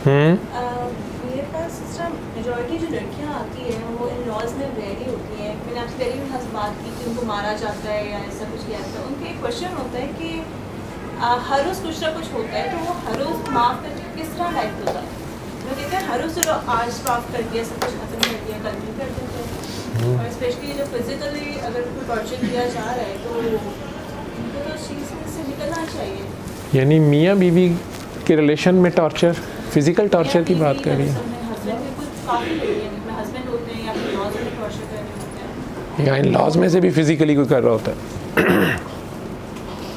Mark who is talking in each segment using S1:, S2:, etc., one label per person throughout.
S1: मेरे पास system majority जो लड़कियां आती हैं वो इन लॉज में वेरी होती हैं। मैंने आपसे वेरी में बात की कि उनको मारा जाता है या ऐसा कुछ किया जाता है। उनका एक क्वेश्चन होता है कि हर रोज़ कुछ ना कुछ होता है, तो वो हर रोज़ माफ़ करके किस तरह लाइफ होता है। वो कहते हैं हर रोज़ चलो आज माफ़ कर दिया, सब कुछ खत्म कर दिया, कल भी कर देते हैं। और स्पेशली जब फिजिकली अगर कोई टॉर्चर किया जा रहा है तो उनको तो उस चीज़ से निकलना चाहिए।
S2: यानी मियाँ बीवी के रिलेशन में टॉर्चर, फिजिकल टॉर्चर की बात कर रही है या इन लॉज में से भी फिजिकली कोई कर रहा होता है।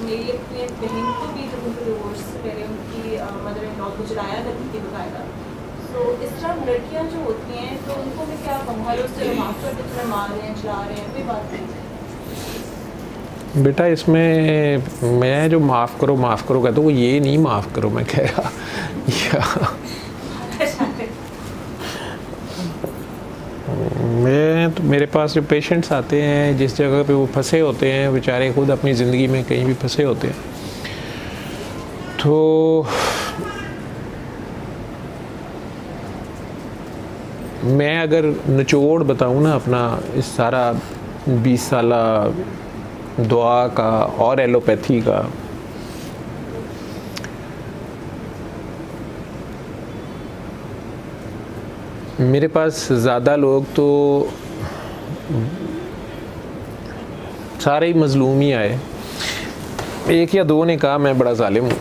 S1: मेरी अपनी बहन को भी जब उनको डिवोर्स से पहले उनकी मदर इन लॉ को जलाया करती थी बकायदा। तो इस तरह लड़कियां जो होती हैं तो उनको मैं क्या कहूँ, हर उससे माफ़ कर देते हैं, मार रहे हैं, चला रहे हैं, कोई बात नहीं।
S2: बेटा इसमें मैं जो माफ़ करो कहता हूँ वो ये नहीं माफ़ करो मैं कह रहा मेरे पास जो पेशेंट्स आते हैं जिस जगह पे वो फंसे होते हैं बेचारे, खुद अपनी ज़िंदगी में कहीं भी फंसे होते हैं, तो मैं अगर निचोड़ बताऊँ ना अपना इस सारा 20 साला दुआ का और एलोपैथी का, मेरे पास ज़्यादा लोग तो सारे ही मज़लूम ही आए। एक या दो ने कहा मैं बड़ा ज़ालिम हूँ,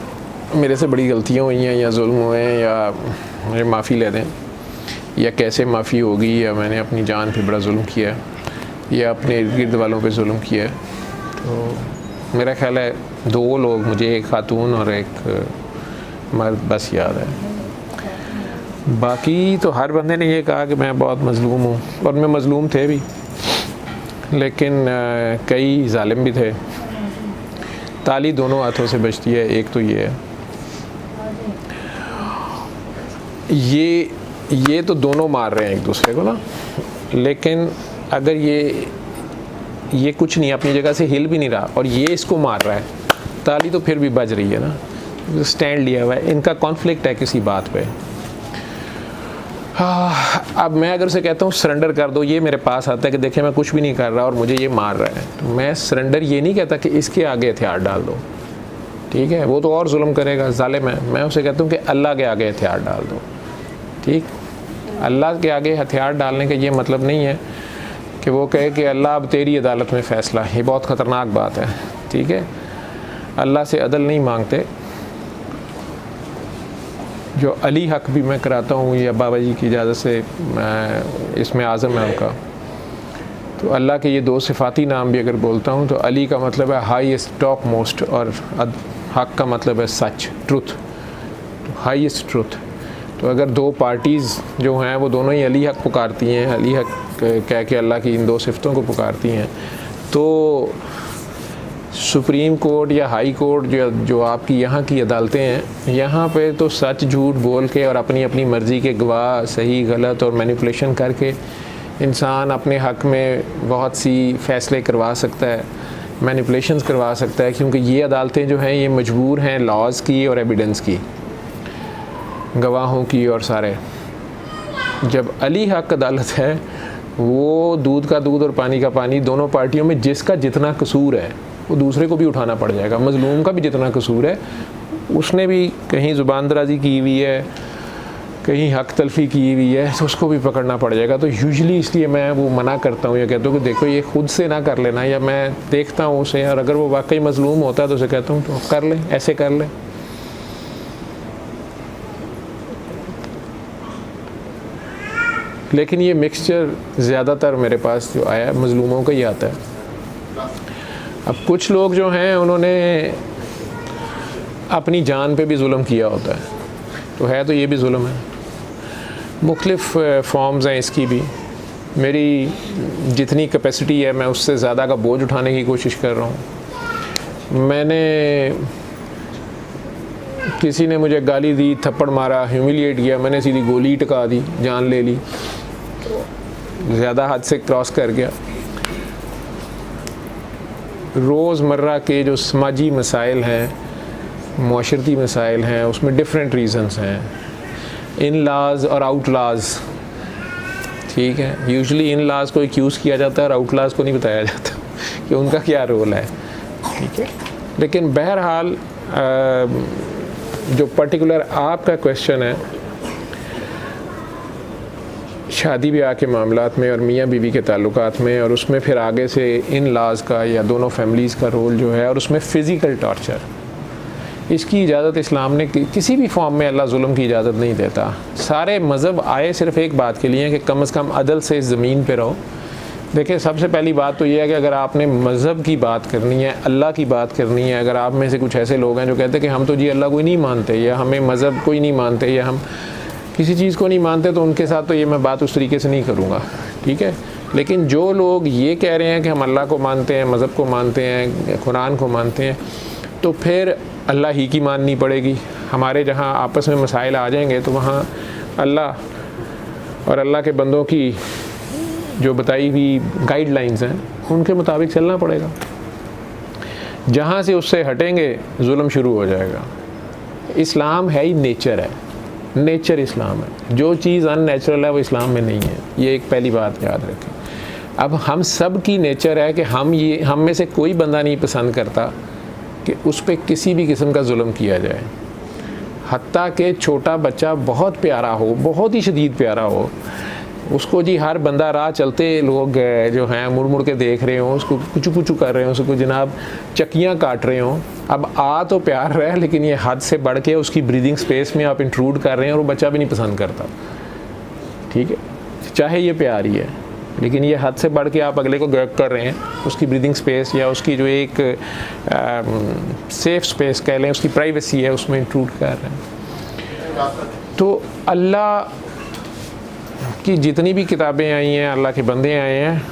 S2: मेरे से बड़ी गलतियाँ हुई हैं या जुल्म हुए हैं या मुझे माफ़ी ले दें, या कैसे माफ़ी होगी, या मैंने अपनी जान पे बड़ा जुल्म किया है या अपने इर्द गिर्द वालों पे जुल्म किया है। तो मेरा ख्याल है दो लोग, मुझे एक खातून और एक मर्द बस याद है। बाकी तो हर बंदे ने ये कहा कि मैं बहुत मज़लूम हूँ, और मैं मज़लूम थे भी, लेकिन कई ज़ालिम भी थे। ताली दोनों हाथों से बजती है, एक तो ये है, ये तो दोनों मार रहे हैं एक दूसरे को ना, लेकिन अगर ये कुछ नहीं, अपनी जगह से हिल भी नहीं रहा और ये इसको मार रहा है, ताली तो फिर भी बज रही है ना, स्टैंड लिया हुआ है, इनका कॉन्फ्लिक्ट है किसी बात पे। अब मैं अगर उसे कहता हूँ सरेंडर कर दो, ये मेरे पास आता है कि देखिए मैं कुछ भी नहीं कर रहा और मुझे ये मार रहा है, तो मैं सरेंडर ये नहीं कहता कि इसके आगे हथियार डाल दो, ठीक है, वो तो और जुल्म करेगा, ज़ालिम है। मैं उसे कहता हूँ कि अल्लाह के आगे हथियार डाल दो, ठीक। अल्लाह के आगे हथियार डालने का ये मतलब नहीं है कि वो कहे कि अल्लाह अब तेरी अदालत में फ़ैसला, ये बहुत ख़तरनाक बात है, ठीक है। अल्लाह से अदल नहीं मांगते। जो अली हक भी मैं कराता हूँ या बाबा जी की इजाज़त से, इसमें आज़म है उनका, तो अल्लाह के ये दो सिफ़ाती नाम भी अगर बोलता हूँ तो अली का मतलब है हाईएस्ट, टॉप मोस्ट, और हक का मतलब है सच, ट्रुथ, हाईएस्ट ट्रुथ। तो अगर दो पार्टीज़ जो हैं वो दोनों ही अली हक पुकारती हैं, अली हक कह के अल्लाह की इन दो सिफ़तों को पुकारती हैं, तो सुप्रीम कोर्ट या हाई कोर्ट जो आपकी यहाँ की अदालतें हैं, यहाँ पे तो सच झूठ बोल के और अपनी अपनी मर्ज़ी के गवाह सही गलत और मैनिपुलेशन करके इंसान अपने हक़ में बहुत सी फ़ैसले करवा सकता है, मैनिपुलेशंस करवा सकता है, क्योंकि ये अदालतें जो हैं ये मजबूर हैं लॉज़ की और एविडेंस की, गवाहों की और सारे। जब अली हक अदालत है वो दूध का दूध और पानी का पानी, दोनों पार्टियों में जिसका जितना कसूर है वो दूसरे को भी उठाना पड़ जाएगा। मज़लूम का भी जितना कसूर है, उसने भी कहीं ज़ुबान दराज़ी की हुई है, कहीं हक तलफ़ी की हुई है, तो उसको भी पकड़ना पड़ जाएगा। तो यूजुअली इसलिए मैं वो मना करता हूँ या कहता हूँ कि देखो ये खुद से ना कर लेना, या मैं देखता हूँ उसे और अगर वो वाकई मज़लूम होता है तो उसे कहता हूँ तो कर ले, ऐसे कर ले। लेकिन ये मिक्सचर ज़्यादातर मेरे पास जो आया मज़लूमों का ही आता है। अब कुछ लोग जो हैं उन्होंने अपनी जान पे भी जुल्म किया होता है, तो ये भी जुल्म है। मुख्तलिफ़ फॉर्म्स हैं इसकी भी। मेरी जितनी कैपेसिटी है मैं उससे ज़्यादा का बोझ उठाने की कोशिश कर रहा हूँ। मैंने किसी ने मुझे गाली दी, थप्पड़ मारा, ह्यूमिलिएट किया, मैंने सीधी गोली टका दी, जान ले ली, ज़्यादा हद से क्रॉस कर गया। रोज़मर्रा के जो समाजी मसाइल हैं, माशरती मसाइल हैं, उसमें डिफरेंट रीज़न्स हैं। इन लॉज और आउट लॉज, ठीक है। यूजुअली इन लॉज को एक्यूज़ किया जाता है और आउट लॉज को नहीं बताया जाता कि उनका क्या रोल है, ठीक है। लेकिन बहरहाल जो पर्टिकुलर आपका क्वेश्चन है शादी ब्याह के मामलात में और मियाँ बीवी के ताल्लुकात में, और उसमें फिर आगे से इन लॉज का या दोनों फैमिलीज़ का रोल जो है, और उसमें फ़िज़िकल टॉर्चर, इसकी इजाज़त इस्लाम ने किसी भी फॉर्म में, अल्लाह जुल्म की इजाज़त नहीं देता। सारे मज़हब आए सिर्फ़ एक बात के लिए कि कम से कम अदल से ज़मीन पे रहो। देखिए, सबसे पहली बात तो ये है कि अगर आपने मज़हब की बात करनी है, अल्लाह की बात करनी है, अगर आप में से कुछ ऐसे लोग हैं जो कहते हैं कि हम तो जी अल्लाह को ही नहीं मानते, या हमें मज़हब को ही नहीं मानते, या हम किसी चीज़ को नहीं मानते, तो उनके साथ तो ये मैं बात उस तरीके से नहीं करूँगा, ठीक है। लेकिन जो लोग ये कह रहे हैं कि हम अल्लाह को मानते हैं, मज़हब को मानते हैं, कुरान को मानते हैं, तो फिर अल्लाह ही की माननी पड़ेगी। हमारे जहाँ आपस में मसाइल आ जाएंगे तो वहाँ अल्लाह और अल्लाह के बंदों की जो बताई हुई गाइडलाइंस हैं उनके मुताबिक चलना पड़ेगा। जहाँ से उससे हटेंगे जुल्म शुरू हो जाएगा। इस्लाम है ही नेचर है, नेचर इस्लाम है। जो चीज़ अननेचुरल है वो इस्लाम में नहीं है, ये एक पहली बात याद रखें। अब हम सब की नेचर है कि हम में से कोई बंदा नहीं पसंद करता कि उस पर किसी भी किस्म का जुल्म किया जाए। हत्ता कि छोटा बच्चा बहुत प्यारा हो, बहुत ही शदीद प्यारा हो, उसको जी हर बंदा राह चलते लोग जो हैं मुड़ मुड़ के देख रहे हों, उसको कुचू कुचू कर रहे हों, उसको जनाब चक्कियाँ काट रहे हों। अब आ तो प्यार रहा है, लेकिन ये हद से बढ़ के उसकी ब्रीदिंग स्पेस में आप इंट्रूड कर रहे हैं और वो बच्चा भी नहीं पसंद करता, ठीक है। चाहे ये प्यार ही है, लेकिन ये हद से बढ़ के आप अगले को गर्क कर रहे हैं, उसकी ब्रीदिंग स्पेस या उसकी जो एक सेफ स्पेस कह लें, उसकी प्राइवेसी है, उसमें इंट्रूड कर रहे हैं। तो अल्लाह की जितनी भी किताबें आई हैं, अल्लाह के बंदे आए हैं,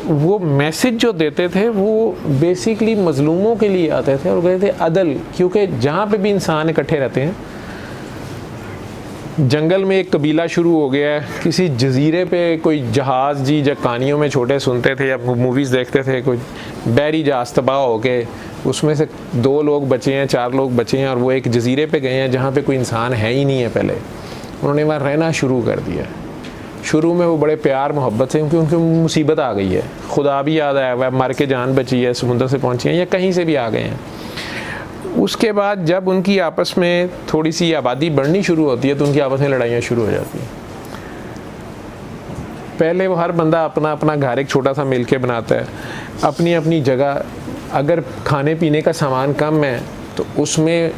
S2: वो मैसेज जो देते थे वो बेसिकली मज़लूमों के लिए आते थे और कहते थे अदल। क्योंकि जहाँ पे भी इंसान इकट्ठे रहते हैं, जंगल में एक कबीला शुरू हो गया है, किसी जजीरे पे कोई जहाज़ जी जब कहानियों में छोटे सुनते थे या मूवीज़ देखते थे, कोई बहरी जहाज़ तबाह हो के उसमें से 2 लोग बचे हैं, 4 लोग बचे हैं और वो एक जजीरे पे गए हैं जहाँ पे कोई इंसान है ही नहीं है। पहले उन्होंने वहाँ रहना शुरू कर दिया। शुरू में वो बड़े प्यार मोहब्बत से, क्योंकि उनकी मुसीबत आ गई है, खुदा भी याद आया हुआ है, मर के जान बची है, समुंदर से पहुँची हैं या कहीं से भी आ गए हैं। उसके बाद जब उनकी आपस में थोड़ी सी आबादी बढ़नी शुरू होती है तो उनकी आपस में लड़ाइयाँ शुरू हो जाती हैं। पहले वो हर बंदा अपना अपना घर एक छोटा सा मिल के बनाता है, अपनी अपनी जगह। अगर खाने पीने का सामान कम है तो उसमें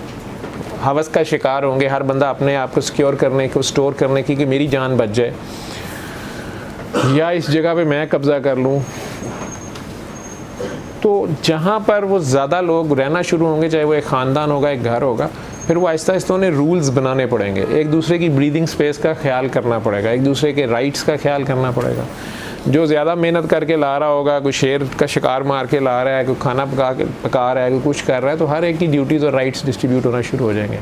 S2: हवस का शिकार होंगे, हर बंदा अपने आप को सिक्योर करने को, स्टोर करने की कि मेरी जान बच जाए या इस जगह पे मैं कब्ज़ा कर लूँ। तो जहाँ पर वो ज़्यादा लोग रहना शुरू होंगे, चाहे वो एक ख़ानदान होगा, एक घर होगा, फिर वो आहिस्ता आहिस्ता उन्हें रूल्स बनाने पड़ेंगे। एक दूसरे की ब्रीदिंग स्पेस का ख्याल करना पड़ेगा, एक दूसरे के राइट्स का ख्याल करना पड़ेगा। जो ज़्यादा मेहनत करके ला रहा होगा, कोई शेर का शिकार मार के ला रहा है, कोई खाना पका रहा है, कोई कुछ कर रहा है, तो हर एक की ड्यूटीज़ और राइट्स डिस्ट्रीब्यूट होना शुरू हो जाएंगे।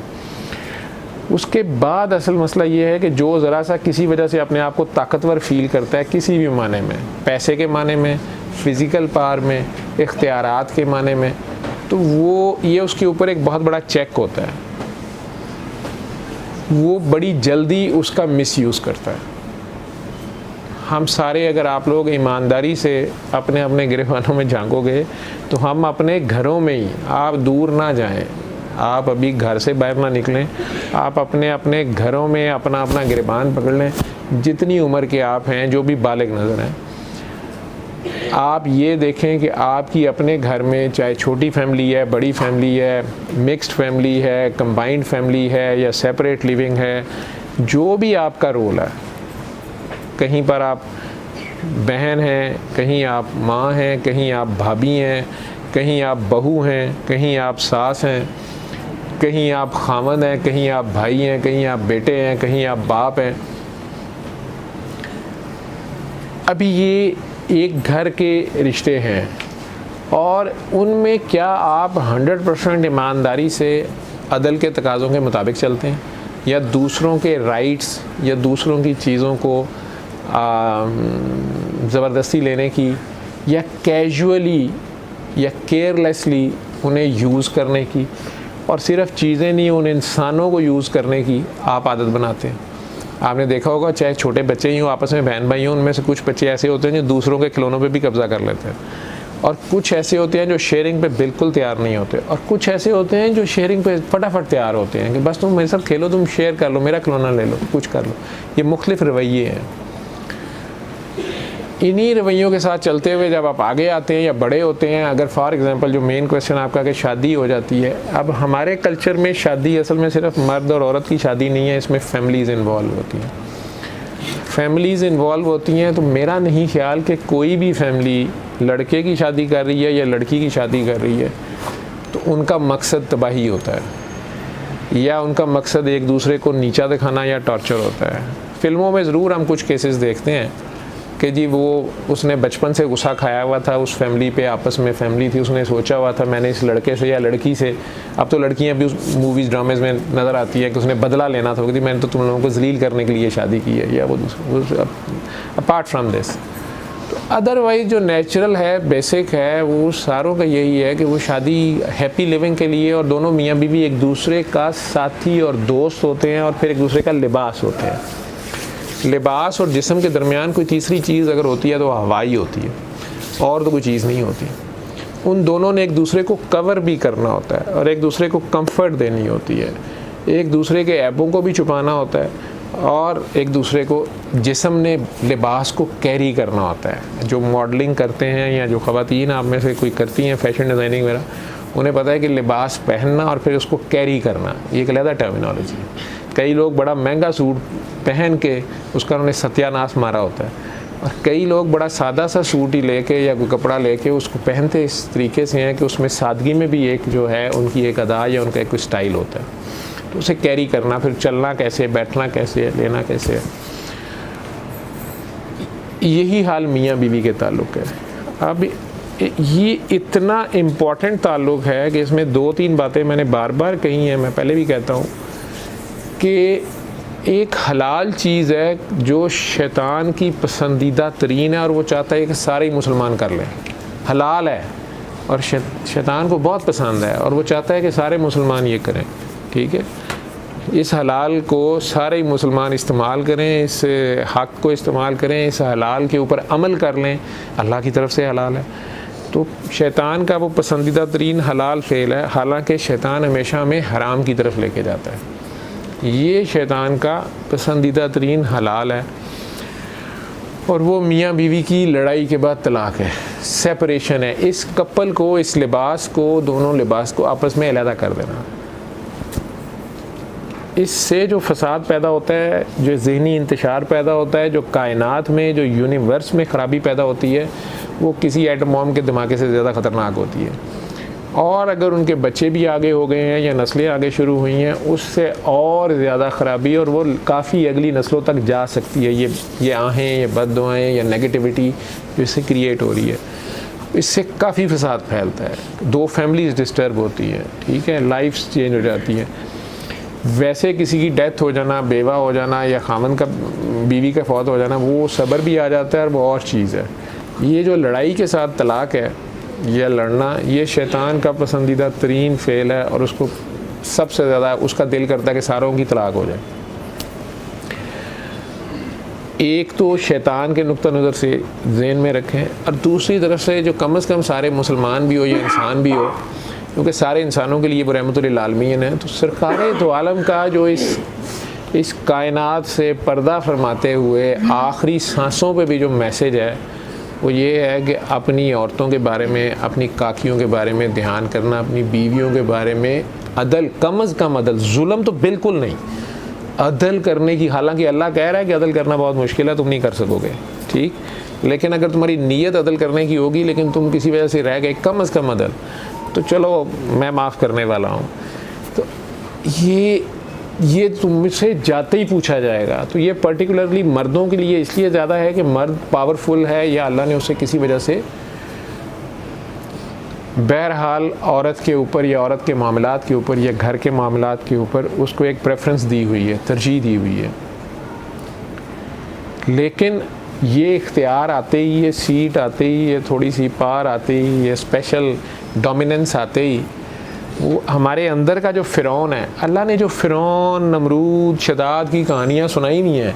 S2: उसके बाद असल मसला ये है कि जो ज़रा सा किसी वजह से अपने आप को ताकतवर फील करता है, किसी भी माने में, पैसे के माने में, फ़िज़िकल पावर में, इख्तियारात के माने में, तो वो ये उसके ऊपर एक बहुत बड़ा चेक होता है। वो बड़ी जल्दी उसका मिसयूज़ करता है। हम सारे, अगर आप लोग ईमानदारी से अपने अपने गिरबानों में झांकोगे तो हम अपने घरों में ही, आप दूर ना जाएं, आप अभी घर से बाहर ना निकलें, आप अपने अपने घरों में अपना अपना गिरबान पकड़ लें। जितनी उम्र के आप हैं, जो भी बालिग नज़र हैं, आप ये देखें कि आपकी अपने घर में चाहे छोटी फैमिली है, बड़ी फैमिली है, मिक्स्ड फैमिली है, कंबाइंड फैमिली है या सेपरेट लिविंग है, जो भी आपका रोल है, कहीं पर आप बहन हैं, कहीं आप माँ हैं, कहीं आप भाभी हैं, कहीं आप बहू हैं, कहीं आप सास हैं, कहीं आप खामद हैं, कहीं आप भाई हैं, कहीं आप बेटे हैं, कहीं आप बाप हैं। अभी ये एक घर के रिश्ते हैं और उनमें क्या आप 100% ईमानदारी से अदल के तकाज़ों के मुताबिक चलते हैं, या दूसरों के राइट्स या दूसरों की चीज़ों को ज़बरदस्ती लेने की, या कैजुअली या केयरलेसली उन्हें यूज़ करने की, और सिर्फ चीज़ें नहीं, उन इंसानों को यूज़ करने की आप आदत बनाते हैं। आपने देखा होगा चाहे छोटे बच्चे ही हों, आपस में बहन भाई हों, उनमें से कुछ बच्चे ऐसे होते हैं जो दूसरों के खिलौनों पे भी कब्जा कर लेते हैं, और कुछ ऐसे होते हैं जो शेयरिंग पे बिल्कुल तैयार नहीं होते, और कुछ ऐसे होते हैं जो शेयरिंग पे फटाफट तैयार होते हैं कि बस तुम मेरे साथ खेलो, तुम शेयर कर लो, मेरा खिलौना ले लो, कुछ कर लो। ये मुख्तलिफ रवैये हैं। इन्हीं रवैयों के साथ चलते हुए जब आप आगे आते हैं या बड़े होते हैं, अगर फॉर एग्जांपल जो मेन क्वेश्चन आपका कि शादी हो जाती है, अब हमारे कल्चर में शादी असल में सिर्फ मर्द और औरत की शादी नहीं है, इसमें फैमिलीज़ इन्वॉल्व होती हैं। फैमिलीज़ इन्वॉल्व होती हैं तो मेरा नहीं ख्याल कि कोई भी फैमिली लड़के की शादी कर रही है या लड़की की शादी कर रही है तो उनका मकसद तबाही होता है, या उनका मकसद एक दूसरे को नीचा दिखाना या टॉर्चर होता है। फ़िल्मों में ज़रूर हम कुछ केसेस देखते हैं कि जी वो उसने बचपन से गुस्सा खाया हुआ था उस फैमिली पे, आपस में फैमिली थी, उसने सोचा हुआ था मैंने इस लड़के से या लड़की से, अब तो लड़कियां भी उस मूवीज़ ड्रामेज़ में नज़र आती है कि उसने बदला लेना था कि मैंने तो तुम लोगों को जलील करने के लिए शादी की है, या वो अपार्ट फ्राम दिस। तो अदरवाइज़ जो नेचुरल है, बेसिक है, वो सारों का यही है कि वो शादी हैप्पी लिविंग के लिए, और दोनों मियाँ बीवी एक दूसरे का साथी और दोस्त होते हैं और फिर एक दूसरे का लिबास होते हैं। लिबास और जिस्म के दरमियान कोई तीसरी चीज़ अगर होती है तो हवाई होती है, और तो कोई चीज़ नहीं होती। उन दोनों ने एक दूसरे को कवर भी करना होता है और एक दूसरे को कंफर्ट देनी होती है, एक दूसरे के ऐबों को भी छुपाना होता है, और एक दूसरे को जिस्म ने लिबास को कैरी करना होता है। जो मॉडलिंग करते हैं या जो ख़वातीन आप में से कोई करती हैं फैशन डिज़ाइनिंग वगैरह, उन्हें पता है कि लिबास पहनना और फिर उसको कैरी करना ये एक अलग टर्मिनोलॉजी है। कई लोग बड़ा महंगा सूट पहन के उसका उन्होंने सत्यानाश मारा होता है, और कई लोग बड़ा सादा सा सूट ही लेके या कोई कपड़ा लेके उसको पहनते इस तरीके से हैं कि उसमें सादगी में भी एक जो है उनकी एक अदा या उनका एक स्टाइल होता है। तो उसे कैरी करना, फिर चलना कैसे, बैठना कैसे, लेना कैसे है, यही हाल मियाँ बीवी के ताल्लुक़ है। अब ये इतना इम्पॉर्टेंट ताल्लुक़ है कि इसमें 2-3 बातें मैंने बार बार कही हैं, मैं पहले भी कहता हूँ कि एक हलाल चीज़ है जो शैतान की पसंदीदा तरीन है, और वो चाहता है कि सारे ही मुसलमान कर लें। हलाल है और शैतान को बहुत पसंद है, और वो चाहता है कि सारे मुसलमान ये करें। ठीक है, इस हलाल को सारे ही मुसलमान इस्तेमाल करें, इस हक़ को इस्तेमाल करें, इस हलाल के ऊपर अमल कर लें, अल्लाह की तरफ से हलाल है। तो शैतान का वो पसंदीदा तरीन हलाल फ़ेल है, हालांकि शैतान हमेशा हमें हराम की तरफ लेके जाता है। ये शैतान का पसंदीदा तरीन हलाल है, और वो मियाँ बीवी की लड़ाई के बाद तलाक है, सेपरेशन है। इस कपल को, इस लिबास को, दोनों लिबास को आपस में अलहदा कर देना। इससे जो फसाद पैदा होता है, जो ज़हनी इंतशार पैदा होता है, जो कायनात में, जो यूनिवर्स में ख़राबी पैदा होती है, वो किसी एटम बम के धमाके से ज़्यादा ख़तरनाक होती है। और अगर उनके बच्चे भी आगे हो गए हैं या नस्लें आगे शुरू हुई हैं, उससे और ज़्यादा ख़राबी, और वो काफ़ी अगली नस्लों तक जा सकती है। ये आहें, ये बद्दुआएं या नेगेटिविटी जो इससे क्रिएट हो रही है, इससे काफ़ी फसाद फैलता है। 2 फैमिलीज़ डिस्टर्ब होती हैं, ठीक है, लाइफ्स चेंज हो जाती हैं। वैसे किसी की डेथ हो जाना, बेवा हो जाना, या खामन का बीवी का फौत हो जाना, वो सब्र भी आ जाता है और वो और चीज़ है। ये जो लड़ाई के साथ तलाक है, यह लड़ना, ये शैतान का पसंदीदा तरीन फ़ेल है, और उसको सबसे ज़्यादा उसका दिल करता है कि सारों की तलाक हो जाए। एक तो शैतान के नुक्ता नज़र से ज़हन में रखें, और दूसरी तरफ से जो कम से कम सारे मुसलमान भी हो या इंसान भी हो, क्योंकि सारे इंसानों के लिए वो रहमतुल्लिल आलमीन है, तो सरकार दो आलम का जो इस कायनात से पर्दा फरमाते हुए आखिरी सांसों पे भी जो मैसेज है, वो ये है कि अपनी औरतों के बारे में, अपनी काकियों के बारे में ध्यान करना, अपनी बीवियों के बारे में अदल, कम अज़ कम अदल, जुल्म तो बिल्कुल नहीं, अदल करने की। हालांकि अल्लाह कह रहा है कि अदल करना बहुत मुश्किल है, तुम नहीं कर सकोगे, ठीक, लेकिन अगर तुम्हारी नीयत अदल करने की होगी, लेकिन तुम किसी वजह से रह गए कम अज़ कम अदल, तो चलो मैं माफ़ करने वाला हूँ। तो ये तुमसे जाते ही पूछा जाएगा। तो ये पर्टिकुलरली मर्दों के लिए इसलिए ज़्यादा है कि मर्द पावरफुल है, या अल्लाह ने उसे किसी वजह से बहरहाल औरत के ऊपर या औरत के मामलात के ऊपर या घर के मामलात के ऊपर उसको एक प्रेफरेंस दी हुई है, तरजीह दी हुई है। लेकिन ये इख्तियार आते ही, ये सीट आते ही, ये थोड़ी सी पार आते ही, ये स्पेशल डोमिनेंस आते ही, वो हमारे अंदर का जो फ़िरौन है, अल्लाह ने जो फ़िरौन, नमरूद, शदाद की कहानियाँ सुनाई नहीं है,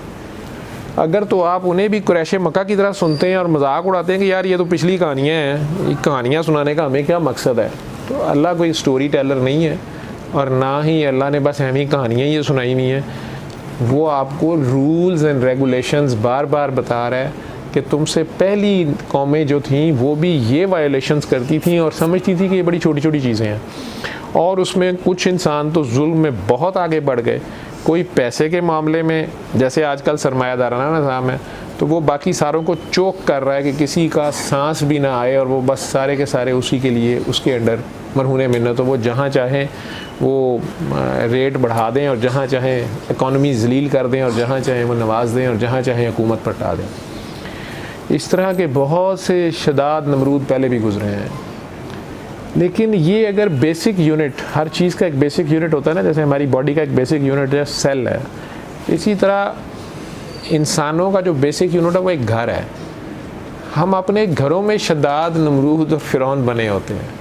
S2: अगर तो आप उन्हें भी कुरैश मक्का की तरह सुनते हैं और मजाक उड़ाते हैं कि यार ये तो पिछली कहानियाँ हैं, ये कहानियाँ सुनाने का हमें क्या मकसद है, तो अल्लाह कोई स्टोरी टेलर नहीं है और ना ही अल्लाह ने बस हमें कहानियाँ ये सुनाई हुई हैं। वो आपको रूल्स एंड रेगुलेशंस बार बार बता रहा है कि तुमसे पहली कौमें जो थीं वो भी ये वायलेशंस करती थीं और समझती थी कि ये बड़ी छोटी छोटी चीज़ें हैं, और उसमें कुछ इंसान तो जुल्म में बहुत आगे बढ़ गए। कोई पैसे के मामले में, जैसे आजकल सरमायादाराना निज़ाम है, तो वो बाकी सारों को चोक कर रहा है कि किसी का सांस भी ना आए और वो बस सारे के सारे उसी के लिए, उसके अंडर मरहून मिन्नत, तो वो जहाँ चाहें वो रेट बढ़ा दें और जहाँ चाहें इकॉनमी ज़लील कर दें और जहाँ चाहें वो नवाज दें और जहाँ चाहें हुकूमत पलटा दें। इस तरह के बहुत से शदाद नमरूद पहले भी गुजरे हैं। लेकिन ये अगर बेसिक यूनिट, हर चीज़ का एक बेसिक यूनिट होता है ना, जैसे हमारी बॉडी का एक बेसिक यूनिट है सेल है, इसी तरह इंसानों का जो बेसिक यूनिट है वो एक घर है। हम अपने घरों में शदाद, नमरूद और फ़िरौन बने होते हैं।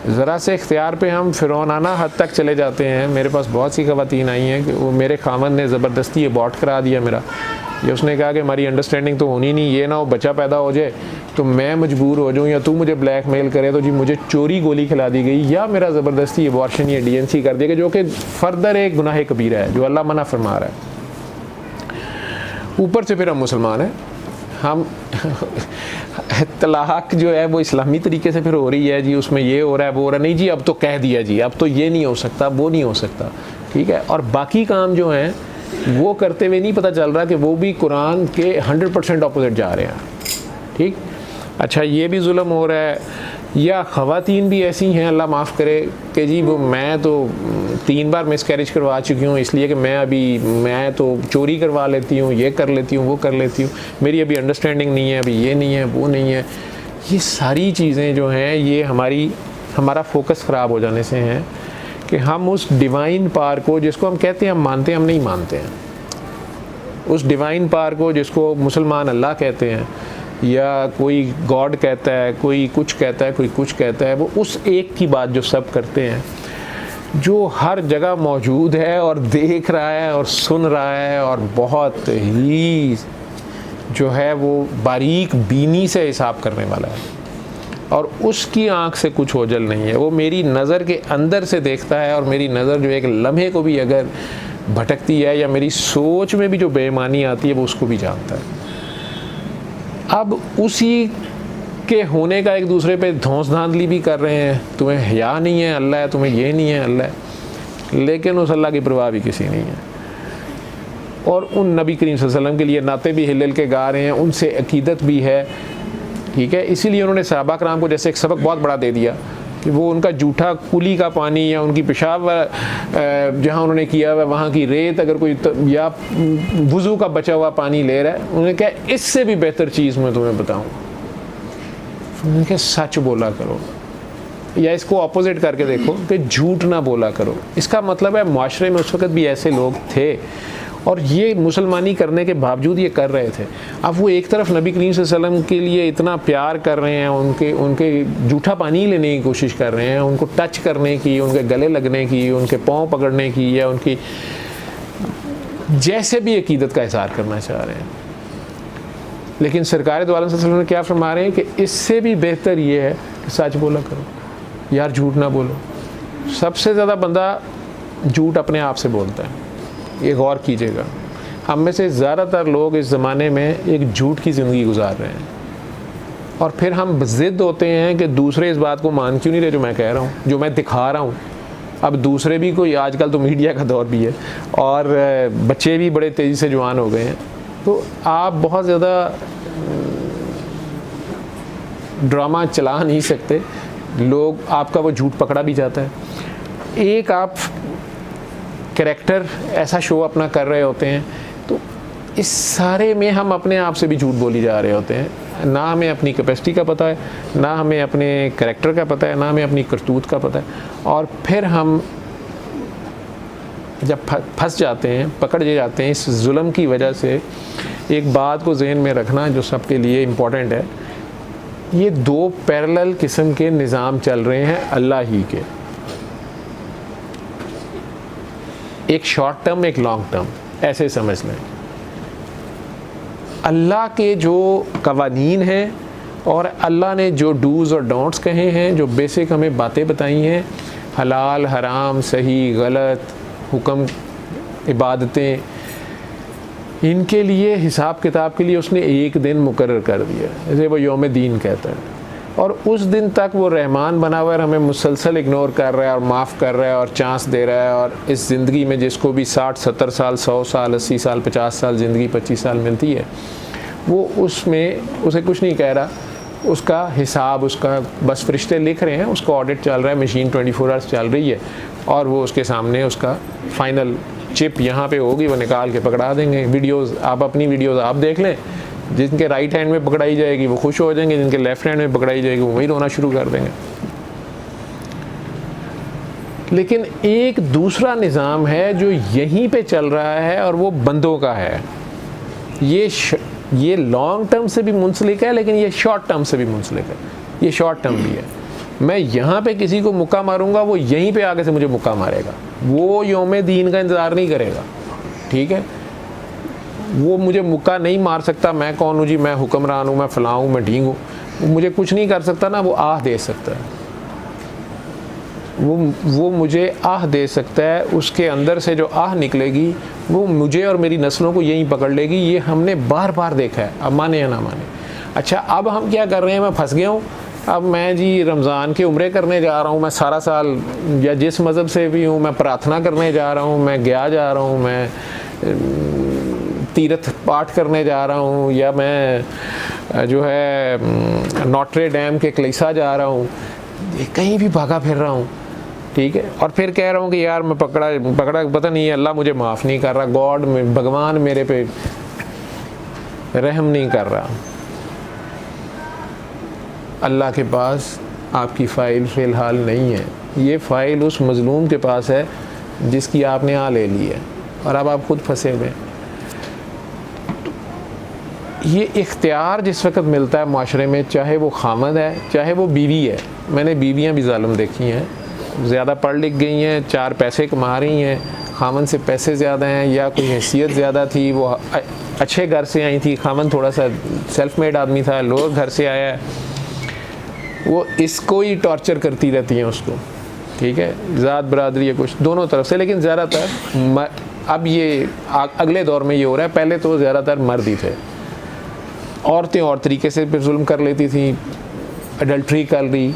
S2: ज़रा से इख्तियार पे हम फ़िरौनाना हद तक चले जाते हैं। मेरे पास बहुत सी ख़वातीन आई हैं कि वो मेरे खामन ने ज़बरदस्ती अबॉर्ट करा दिया मेरा, ये उसने कहा कि हमारी अंडरस्टैंडिंग तो होनी नहीं, ये ना हो बच्चा पैदा हो जाए तो मैं मजबूर हो जाऊँ या तू मुझे ब्लैकमेल करे तो जी मुझे चोरी गोली खिला दी गई या मेरा ज़बरदस्ती अबॉर्शन या DNC कर दिया गया, जो कि फर्दर एक गुनाह कबीरा है जो अल्लाह मना फरमा रहा है। ऊपर से फिर हम मुसलमान हैं, हम तलाक जो है वो इस्लामी तरीके से फिर हो रही है जी, उसमें ये हो रहा है वो हो रहा है, नहीं जी अब तो कह दिया जी, अब तो ये नहीं हो सकता वो नहीं हो सकता, ठीक है। और बाकी काम जो हैं वो करते हुए नहीं पता चल रहा कि वो भी कुरान के 100% अपोजिट जा रहे हैं, ठीक। अच्छा, ये भी जुल्म हो रहा है। या ख़वातीन भी ऐसी हैं, अल्लाह माफ़ करे, कि जी वो मैं तो 3 बार मिसकैरेज करवा चुकी हूँ इसलिए कि मैं तो चोरी करवा लेती हूँ, ये कर लेती हूँ, वो कर लेती हूँ, मेरी अभी अंडरस्टैंडिंग नहीं है, अभी ये नहीं है वो नहीं है। ये सारी चीज़ें जो हैं ये हमारा फोकस ख़राब हो जाने से हैं कि हम उस डिवाइन पावर को, जिसको हम कहते हैं हम मानते हैं, हम नहीं मानते हैं। उस डिवाइन पावर को जिसको मुसलमान अल्लाह कहते हैं या कोई गॉड कहता है, कोई कुछ कहता है, कोई कुछ कहता है, वो उस एक की बात जो सब करते हैं, जो हर जगह मौजूद है और देख रहा है और सुन रहा है और बहुत ही जो है वो बारीक बीनी से हिसाब करने वाला है और उसकी आंख से कुछ ओझल नहीं है। वो मेरी नज़र के अंदर से देखता है और मेरी नज़र जो एक लम्हे को भी अगर भटकती है या मेरी सोच में भी जो बेईमानी आती है वो उसको भी जानता है। अब उसी के होने का एक दूसरे पे धौंस धांधली भी कर रहे हैं, तुम्हें हया नहीं है अल्लाह है, तुम्हें ये नहीं है अल्लाह है, लेकिन उस अल्लाह की परवाह भी किसी नहीं है। और उन नबी करीम सल्लल्लाहु अलैहि वसल्लम के लिए नाते भी हिल के गा रहे हैं, उनसे अकीदत भी है, ठीक है। इसीलिए उन्होंने सहाबा कराम को जैसे एक सबक बहुत बड़ा दे दिया कि वो उनका जूठा कुली का पानी या उनकी पेशाब जहाँ उन्होंने किया हुआ वहाँ की रेत अगर कोई या वुज़ू का बचा हुआ पानी ले रहा है, उन्होंने कहा इससे भी बेहतर चीज़ मैं तुम्हें बताऊँ, उन्होंने कहा सच बोला करो, या इसको अपोजिट करके देखो कि झूठ ना बोला करो। इसका मतलब है माशरे में उस वक़्त भी ऐसे लोग थे और ये मुसलमानी करने के बावजूद ये कर रहे थे। अब वो एक तरफ नबी करीम सल्लल्लाहु अलैहि वसल्लम के लिए इतना प्यार कर रहे हैं, उनके जूठा पानी लेने की कोशिश कर रहे हैं, उनको टच करने की, उनके गले लगने की, उनके पाँव पकड़ने की या उनकी जैसे भी अकीदत का इज़हार करना चाह रहे हैं। लेकिन सरकार दो आलम सल्लल्लाहु अलैहि वसल्लम ने क्या फरमा रहे हैं कि इससे भी बेहतर ये है कि सच बोला करो, यार झूठ ना बोलो। सबसे ज़्यादा बंदा झूठ अपने आप से बोलता है, ये गौर कीजिएगा। हम में से ज़्यादातर लोग इस ज़माने में एक झूठ की ज़िंदगी गुजार रहे हैं और फिर हम ज़िद्द होते हैं कि दूसरे इस बात को मान क्यों नहीं रहे जो मैं कह रहा हूँ, जो मैं दिखा रहा हूँ। अब दूसरे भी कोई, आजकल तो मीडिया का दौर भी है और बच्चे भी बड़े तेज़ी से जवान हो गए हैं, तो आप बहुत ज़्यादा ड्रामा चला नहीं सकते, लोग आपका वो झूठ पकड़ा भी जाता है। एक आप कैरेक्टर ऐसा शो अपना कर रहे होते हैं, तो इस सारे में हम अपने आप से भी झूठ बोली जा रहे होते हैं। ना हमें अपनी कैपेसिटी का पता है, ना हमें अपने कैरेक्टर का पता है, ना हमें अपनी करतूत का पता है, और फिर हम जब फंस जाते हैं, पकड़ जाते हैं इस जुल्म की वजह से। एक बात को जहन में रखना जो सबके लिए इम्पोर्टेंट है, ये 2 पैरेलल किस्म के निज़ाम चल रहे हैं अल्लाह ही के। एक शॉर्ट टर्म एक लॉन्ग टर्म, ऐसे समझ लें। अल्लाह के जो कवानीन हैं और अल्लाह ने जो डूज़ और डोंट्स कहे हैं, जो बेसिक हमें बातें बताई हैं, हलाल हराम सही गलत हुक्म इबादतें, इनके लिए हिसाब किताब के लिए उसने एक दिन मुकर्रर कर दिया, जैसे वो यौम दीन कहता है। और उस दिन तक वो रहमान बना हुआ है, हमें मुसलसल इग्नोर कर रहा है और माफ़ कर रहा है और चांस दे रहा है। और इस ज़िंदगी में जिसको भी 60-70 साल 100 साल 80 साल 50 साल ज़िंदगी 25 साल मिलती है, वो उसमें उसे कुछ नहीं कह रहा, उसका हिसाब उसका बस फरिश्ते लिख रहे हैं, उसका ऑडिट चल रहा है, मशीन 24 आवर्स चल रही है और वो उसके सामने उसका फाइनल चिप यहाँ पे होगी, वो निकाल के पकड़ा देंगे। वीडियोस आप अपनी वीडियोस आप देख लें, जिनके राइट हैंड में पकड़ाई जाएगी वो खुश हो जाएंगे, जिनके लेफ्ट हैंड में पकड़ाई जाएगी वो वही रोना शुरू कर देंगे। लेकिन एक दूसरा निज़ाम है जो यहीं पे चल रहा है और वो बंदों का है। ये लॉन्ग टर्म से भी मुंसलिक है, लेकिन ये शॉर्ट टर्म से भी मुंसलिक है। ये शॉर्ट टर्म भी है, मैं यहाँ पे किसी को मुक्का मारूंगा, वो यहीं पे आगे से मुझे मुक्का मारेगा, वो यौम दीन का इंतज़ार नहीं करेगा, ठीक है। वो मुझे मुक्का नहीं मार सकता, मैं कौन हूँ जी, मैं हुक्मरान हूँ, मैं फ़लाँ हूँ, मैं ढींग हूँ, मुझे कुछ नहीं कर सकता ना, वो आह दे सकता है, वो मुझे आह दे सकता है। उसके अंदर से जो आह निकलेगी वो मुझे और मेरी नस्लों को यहीं पकड़ लेगी। ये हमने बार बार देखा है, अब माने या ना माने। अच्छा, अब हम क्या कर रहे हैं, मैं फंस गया हूँ, अब मैं जी रमज़ान के उम्रे करने जा रहा हूँ, मैं सारा साल या जिस मज़हब से भी हूँ मैं प्रार्थना करने जा रहा हूँ, मैं गया जा रहा हूँ, मैं तीर्थ पाठ करने जा रहा हूँ, या मैं जो है नॉट्रे डैम के कलीसा जा रहा हूँ, कहीं भी भागा फिर रहा हूँ, ठीक है। और फिर कह रहा हूँ कि यार मैं पकड़ा पता नहीं है, अल्लाह मुझे माफ़ नहीं कर रहा, गॉड में भगवान मेरे पे रहम नहीं कर रहा। अल्लाह के पास आपकी फ़ाइल फ़िलहाल नहीं है, ये फ़ाइल उस मज़लूम के पास है जिसकी आपने आ ले ली है और अब आप खुद फंसे हुए। ये इख्तियार जिस वक्त मिलता है माशरे में, चाहे वो खामद है चाहे वो बीवी है, मैंने बीवियाँ भी ज़ालिम देखी हैं, ज़्यादा पढ़ लिख गई हैं, 4 पैसे कमा रही हैं, खामन से पैसे ज़्यादा हैं या कोई हैसियत ज़्यादा थी, वो अच्छे घर से आई थी, खामन थोड़ा सा सेल्फ मेड आदमी था, लोअर घर से आया है, वो इसको ही टॉर्चर करती रहती हैं उसको, ठीक है। ज़ात बरादरी है कुछ दोनों तरफ से, लेकिन ज़्यादातर अब ये अगले दौर में ये हो रहा है, पहले तो ज़्यादातर मर्द ही थे। औरतें और तरीके से फिर जुल्म कर लेती थी, अडल्ट्री कर ली,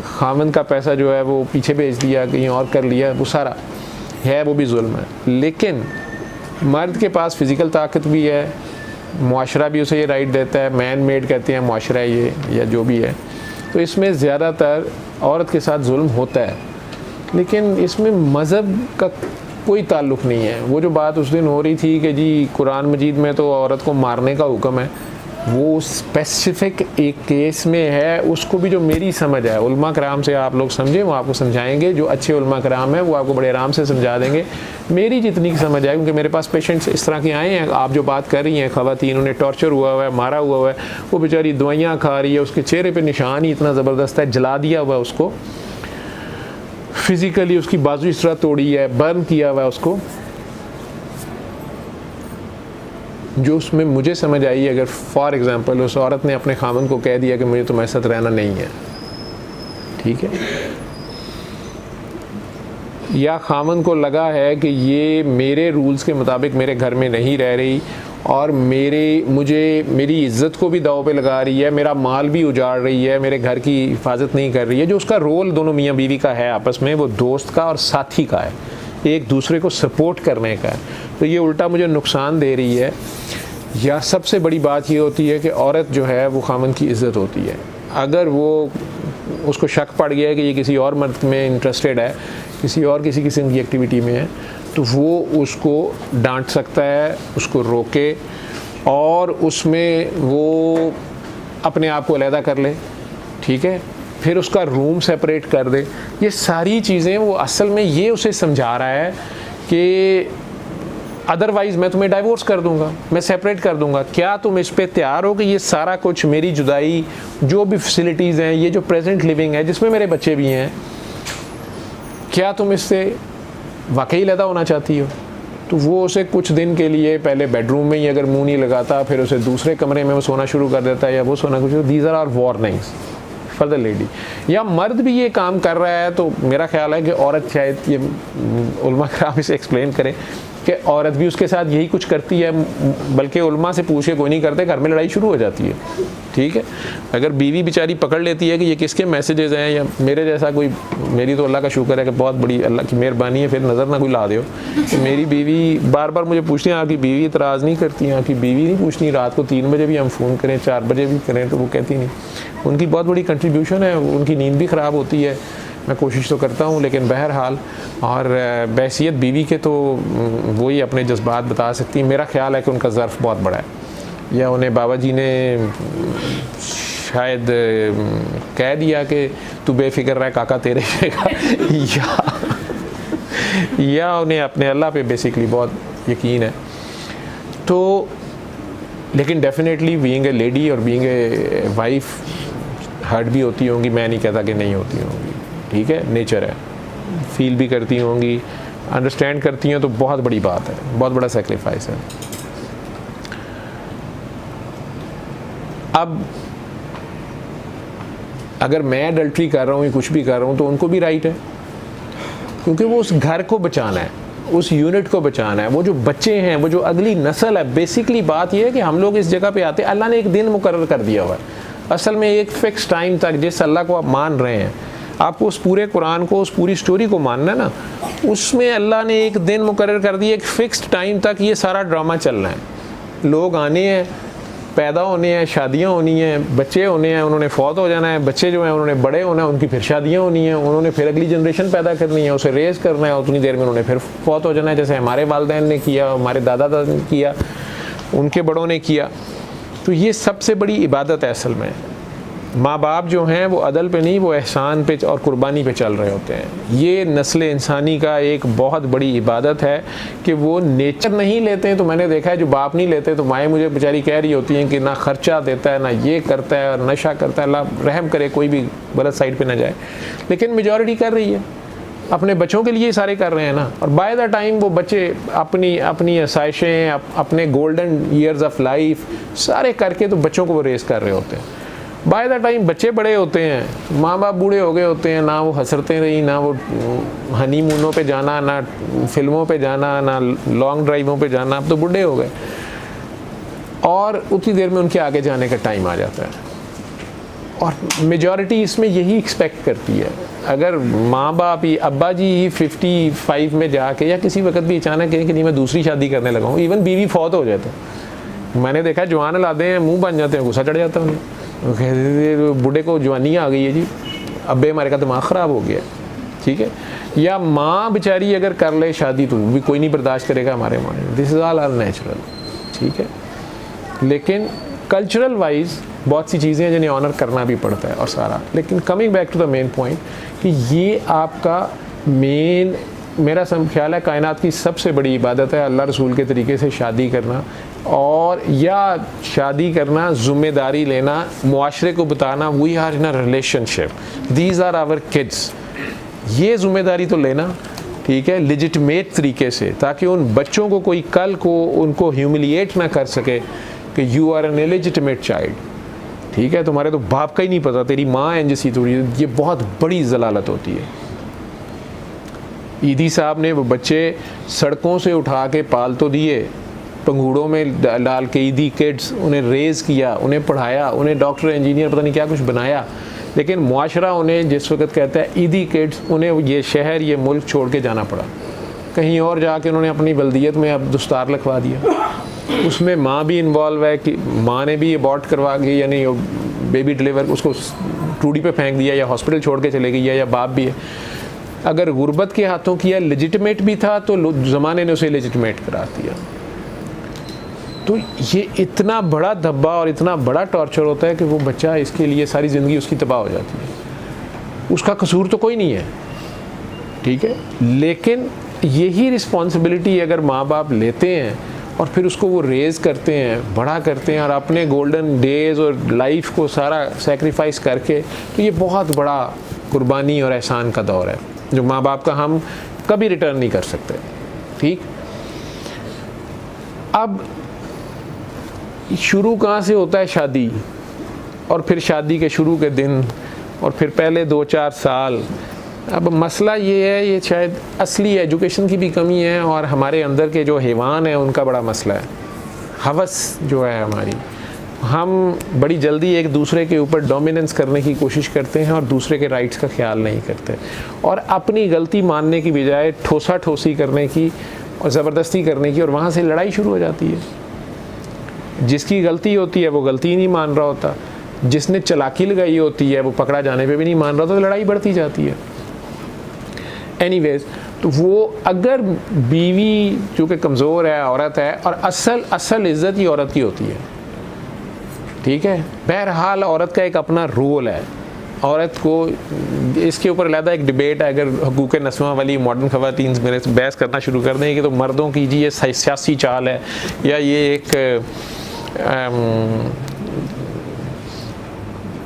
S2: खामन का पैसा जो है वो पीछे भेज दिया, कहीं और कर लिया, वो सारा है, वो भी जुल्म है। लेकिन मर्द के पास फ़िज़िकल ताकत भी है, मुआशरा भी उसे ये राइट देता है, मैन मेड कहते हैं मुआशरा ये या जो भी है, तो इसमें ज़्यादातर औरत के साथ जुल्म होता है। लेकिन इसमें मज़हब का कोई ताल्लुक़ नहीं है। वो जो बात उस दिन हो रही थी कि जी कुरान मजीद में तो औरत को मारने का हुक्म है, वो स्पेसिफ़िक एक केस में है, उसको भी जो मेरी समझ है, उलमा कराम से आप लोग समझें, वो आपको समझाएंगे, जो अच्छे उलमा कराम हैं वो आपको बड़े आराम से समझा देंगे। मेरी जितनी समझ है, क्योंकि मेरे पास पेशेंट्स इस तरह के आए हैं, आप जो बात कर रही हैं, ख़वातीन उन्हें टॉर्चर हुआ है, मारा हुआ है, वो बेचारी दवाइयाँ खा रही है, उसके चेहरे पर निशान ही इतना ज़बरदस्त है, जला दिया हुआ है उसको फिज़िकली, उसकी बाजू इस तरह तोड़ी है, बर्न किया हुआ है उसको। जो उसमें मुझे समझ आई, अगर फॉर एग्ज़ाम्पल उस औरत ने अपने खामन को कह दिया कि मुझे तुम्हारे साथ रहना नहीं है, ठीक है, या खामन को लगा है कि ये मेरे रूल्स के मुताबिक मेरे घर में नहीं रह रही और मेरी इज़्ज़त को भी दाव पे लगा रही है, मेरा माल भी उजाड़ रही है, मेरे घर की हिफाजत नहीं कर रही है, जो उसका रोल दोनों मियाँ बीवी का है आपस में, वो दोस्त का और साथी का है, एक दूसरे को सपोर्ट करने का है, तो ये उल्टा मुझे नुकसान दे रही है। या सबसे बड़ी बात ये होती है कि औरत जो है वो खामन की इज़्ज़त होती है, अगर वो उसको शक पड़ गया है कि ये किसी और मर्द में इंटरेस्टेड है, किसी किस्म की एक्टिविटी में है, तो वो उसको डांट सकता है, उसको रोके और उसमें वो अपने आप को अलहदा कर ले, ठीक है, फिर उसका रूम सेपरेट कर दे। ये सारी चीज़ें वो असल में ये उसे समझा रहा है कि अदरवाइज़ मैं तुम्हें डाइवोर्स कर दूंगा, मैं सेपरेट कर दूंगा, क्या तुम इस पे तैयार हो कि ये सारा कुछ, मेरी जुदाई, जो भी फैसिलिटीज़ हैं, ये जो प्रेजेंट लिविंग है जिसमें मेरे बच्चे भी हैं, क्या तुम इससे वाकई लैदा होना चाहती हो, तो वो उसे कुछ दिन के लिए पहले बेडरूम में ही अगर मुंह नहीं लगाता, फिर उसे दूसरे कमरे में वो सोना शुरू कर देता है या वो सोना कुछ, these are warnings for the lady. या मर्द भी ये काम कर रहा है तो मेरा ख्याल है कि औरत, शायद ये उलमा कराम इसे एक्सप्लेन करें कि औरत भी उसके साथ यही कुछ करती है, बल्कि उलमा से पूछे कोई नहीं करते, घर में लड़ाई शुरू हो जाती है। ठीक है, अगर बीवी बेचारी पकड़ लेती है कि ये किसके मैसेजेस हैं, या मेरे जैसा कोई, मेरी तो अल्लाह का शुक्र है कि बहुत बड़ी अल्लाह की मेहरबानी है, फिर नज़र ना कोई ला दो कि मेरी बीवी बार बार मुझे पूछती है, आपकी बीवी इतराज़ नहीं करती हैं, आपकी बीवी नहीं पूछती रात को 3 बजे भी हम फ़ोन करें, 4 बजे भी करें तो वो कहती नहीं। उनकी बहुत बड़ी कंट्रीब्यूशन है, उनकी नींद भी ख़राब होती है, मैं कोशिश तो करता हूँ, लेकिन बहरहाल, और बैसियत बीवी के तो वही अपने जज्बात बता सकती हैं। मेरा ख्याल है कि उनका ज़र्फ़ बहुत बड़ा है, या उन्हें बाबा जी ने शायद कह दिया कि तू बेफिक्र रह काका तेरे का या उन्हें अपने अल्लाह पे बेसिकली बहुत यकीन है। तो लेकिन डेफिनेटली बीइंग ए लेडी और बीइंग ए वाइफ हर्ट भी होती होंगी, मैं नहीं कहता कि नहीं होती होंगी, ठीक है, नेचर है, फील भी करती होंगी, अंडरस्टैंड करती हैं, तो बहुत बड़ी बात है, बहुत बड़ा सेक्रीफाइस है। अब अगर मैं अडल्ट्री कर रहा हूँ या कुछ भी कर रहा हूँ तो उनको भी राइट है, क्योंकि वो उस घर को बचाना है, उस यूनिट को बचाना है, वो जो बच्चे हैं, वो जो अगली नस्ल है। बेसिकली बात यह है कि हम लोग इस जगह पे आते हैं, अल्लाह ने एक दिन मुकर्रर कर दिया हुआ है, असल में एक फ़िक्स टाइम तक जिस अल्लाह को आप मान रहे हैं, आपको उस पूरे कुरान को, उस पूरी स्टोरी को मानना है ना, उसमें अल्लाह ने एक दिन मुकर्रर कर दिया, एक फ़िक्स्ड टाइम तक ये सारा ड्रामा चलना है। लोग आने हैं, पैदा होने हैं, शादियाँ होनी हैं, बच्चे होने हैं, उन्होंने फौत हो जाना है, बच्चे जो हैं उन्होंने बड़े होना है, उनकी फिर शादियाँ होनी हैं, उन्होंने फिर अगली जनरेशन पैदा करनी है, उसे रेज़ करना है, उतनी देर में उन्होंने फिर फौत हो जाना है, जैसे हमारे वालिदैन ने किया, हमारे दादा दादा ने किया, उनके बड़ों ने किया। तो ये सबसे बड़ी इबादत है असल में। माँ बाप जो हैं वो अदल पे नहीं, वो एहसान पे और कुर्बानी पे चल रहे होते हैं। ये नस्ल इंसानी का एक बहुत बड़ी इबादत है कि वो नेचर नहीं लेते हैं। तो मैंने देखा है जो बाप नहीं लेते तो माएँ मुझे बेचारी कह रही होती हैं कि ना खर्चा देता है, ना ये करता है, और नशा करता है, अल्लाह रहम करे कोई भी गलत साइड पे ना जाए, लेकिन मेजॉरिटी कर रही है, अपने बच्चों के लिए सारे कर रहे हैं ना। और बाय द टाइम वो बच्चे अपनी आसाइशें, अपने गोल्डन ईयर्स ऑफ लाइफ सारे करके तो बच्चों को वो रेस कर रहे होते हैं। बाय द टाइम बच्चे बड़े होते हैं, माँ बाप बूढ़े हो गए होते हैं, ना वो हंसरते रही, ना वो हनीमूनों पे जाना, ना फिल्मों पे जाना, ना लॉन्ग ड्राइवों पे जाना, अब तो बूढ़े हो गए, और उतनी देर में उनके आगे जाने का टाइम आ जाता है। और मेजॉरिटी इसमें यही एक्सपेक्ट करती है। अगर माँ बाप ही, अब्बा जी ही 55 में जाके या किसी वक्त भी अचानक कहें कि नहीं मैं दूसरी शादी करने लगा हूँ, इवन बीवी फौत हो जाए तो मैंने देखा जवान लाते हैं, मुंह बन जाते हैं, गुस्सा चढ़ जाता है उन्हें, कहते बूढ़े को जवानी आ गई है जी, अब्बे हमारे का दिमाग ख़राब हो गया, ठीक है। या माँ बेचारी अगर कर ले शादी तो भी कोई नहीं बर्दाश्त करेगा हमारे माँ, दिस इज़ ऑल नेचुरल, ठीक है। लेकिन कल्चरल वाइज बहुत सी चीज़ें हैं जिन्हें ऑनर करना भी पड़ता है और सारा। लेकिन coming back to the main point कि ये आपका मेन, मेरा ख्याल है कायनात की सबसे बड़ी इबादत है अल्लाह रसूल के तरीके से शादी करना, और या शादी करना, ज़िम्मेदारी लेना, मुआशरे को बताना we are in a relationship, these are our kids, ये ज़िम्मेदारी तो लेना, ठीक है, लेजिटिमेट तरीके से, ताकि उन बच्चों को कोई कल को उनको ह्यूमिलिएट ना कर सके कि you are an illegitimate child, ठीक है, तुम्हारे तो बाप का ही नहीं पता, तेरी माँ है जैसी थोड़ी, ये बहुत बड़ी जलालत होती है। ईदी साहब ने वो बच्चे सड़कों से उठा के पाल तो दिए, पंगूड़ों में डाल के, ईदी किड्स, उन्हें रेज़ किया, उन्हें पढ़ाया, उन्हें डॉक्टर इंजीनियर पता नहीं क्या कुछ बनाया, लेकिन मुआशरा उन्हें जिस वक्त कहता है ईदी किड्स, उन्हें ये शहर, ये मुल्क छोड़ के जाना पड़ा, कहीं और जाके उन्होंने अपनी बल्दियत में अब दस्तार लिखवा दिया। उसमें माँ भी इन्वॉल्व है कि माँ ने भी अबॉर्ट करवा के, यानी बेबी डिलीवर उसको टूडी पे फेंक दिया या हॉस्पिटल छोड़ के चले गई, या बाप भी है। अगर गुर्बत के हाथों किया, लेजिटिमेट भी था तो ज़माने ने उसे लेजिटिमेट करा दिया। तो ये इतना बड़ा धब्बा और इतना बड़ा टॉर्चर होता है कि वो बच्चा, इसके लिए सारी ज़िंदगी उसकी तबाह हो जाती है। उसका कसूर तो कोई नहीं है, ठीक है, लेकिन यही रिस्पॉन्सिबिलिटी अगर माँ बाप लेते हैं और फिर उसको वो रेज़ करते हैं, बड़ा करते हैं, और अपने गोल्डन डेज़ और लाइफ को सारा सेक्रीफाइस करके, तो ये बहुत बड़ा कुर्बानी और एहसान का दौर है जो माँ बाप का हम कभी रिटर्न नहीं कर सकते। ठीक, अब शुरू कहाँ से होता है? शादी, और फिर शादी के शुरू के दिन, और फिर पहले 2-4 साल। अब मसला ये है, ये शायद असली एजुकेशन की भी कमी है और हमारे अंदर के जो हैवान है उनका बड़ा मसला है। हवस जो है हमारी, हम बड़ी जल्दी एक दूसरे के ऊपर डोमिनेंस करने की कोशिश करते हैं और दूसरे के राइट्स का ख्याल नहीं करते, और अपनी गलती मानने की बजाय ठोसा ठोसी करने की और ज़बरदस्ती करने की, और वहाँ से लड़ाई शुरू हो जाती है। जिसकी गलती होती है वो गलती ही नहीं मान रहा होता, जिसने चालाकी लगाई होती है वो पकड़ा जाने पे भी नहीं मान रहा, तो लड़ाई बढ़ती जाती है। एनीवेज, तो वो अगर बीवी चूँकि कमज़ोर है, औरत है, और असल इज़्ज़त ही औरत की होती है। ठीक है, बहरहाल औरत का एक अपना रोल है। औरत को इसके ऊपर अलग एक डिबेट है, अगर हुकूक नस्वा वाली मॉडर्न ख़वातीन मेरे से बहस करना शुरू कर दें कि तो मर्दों की जी ये सियासी चाल है या ये एक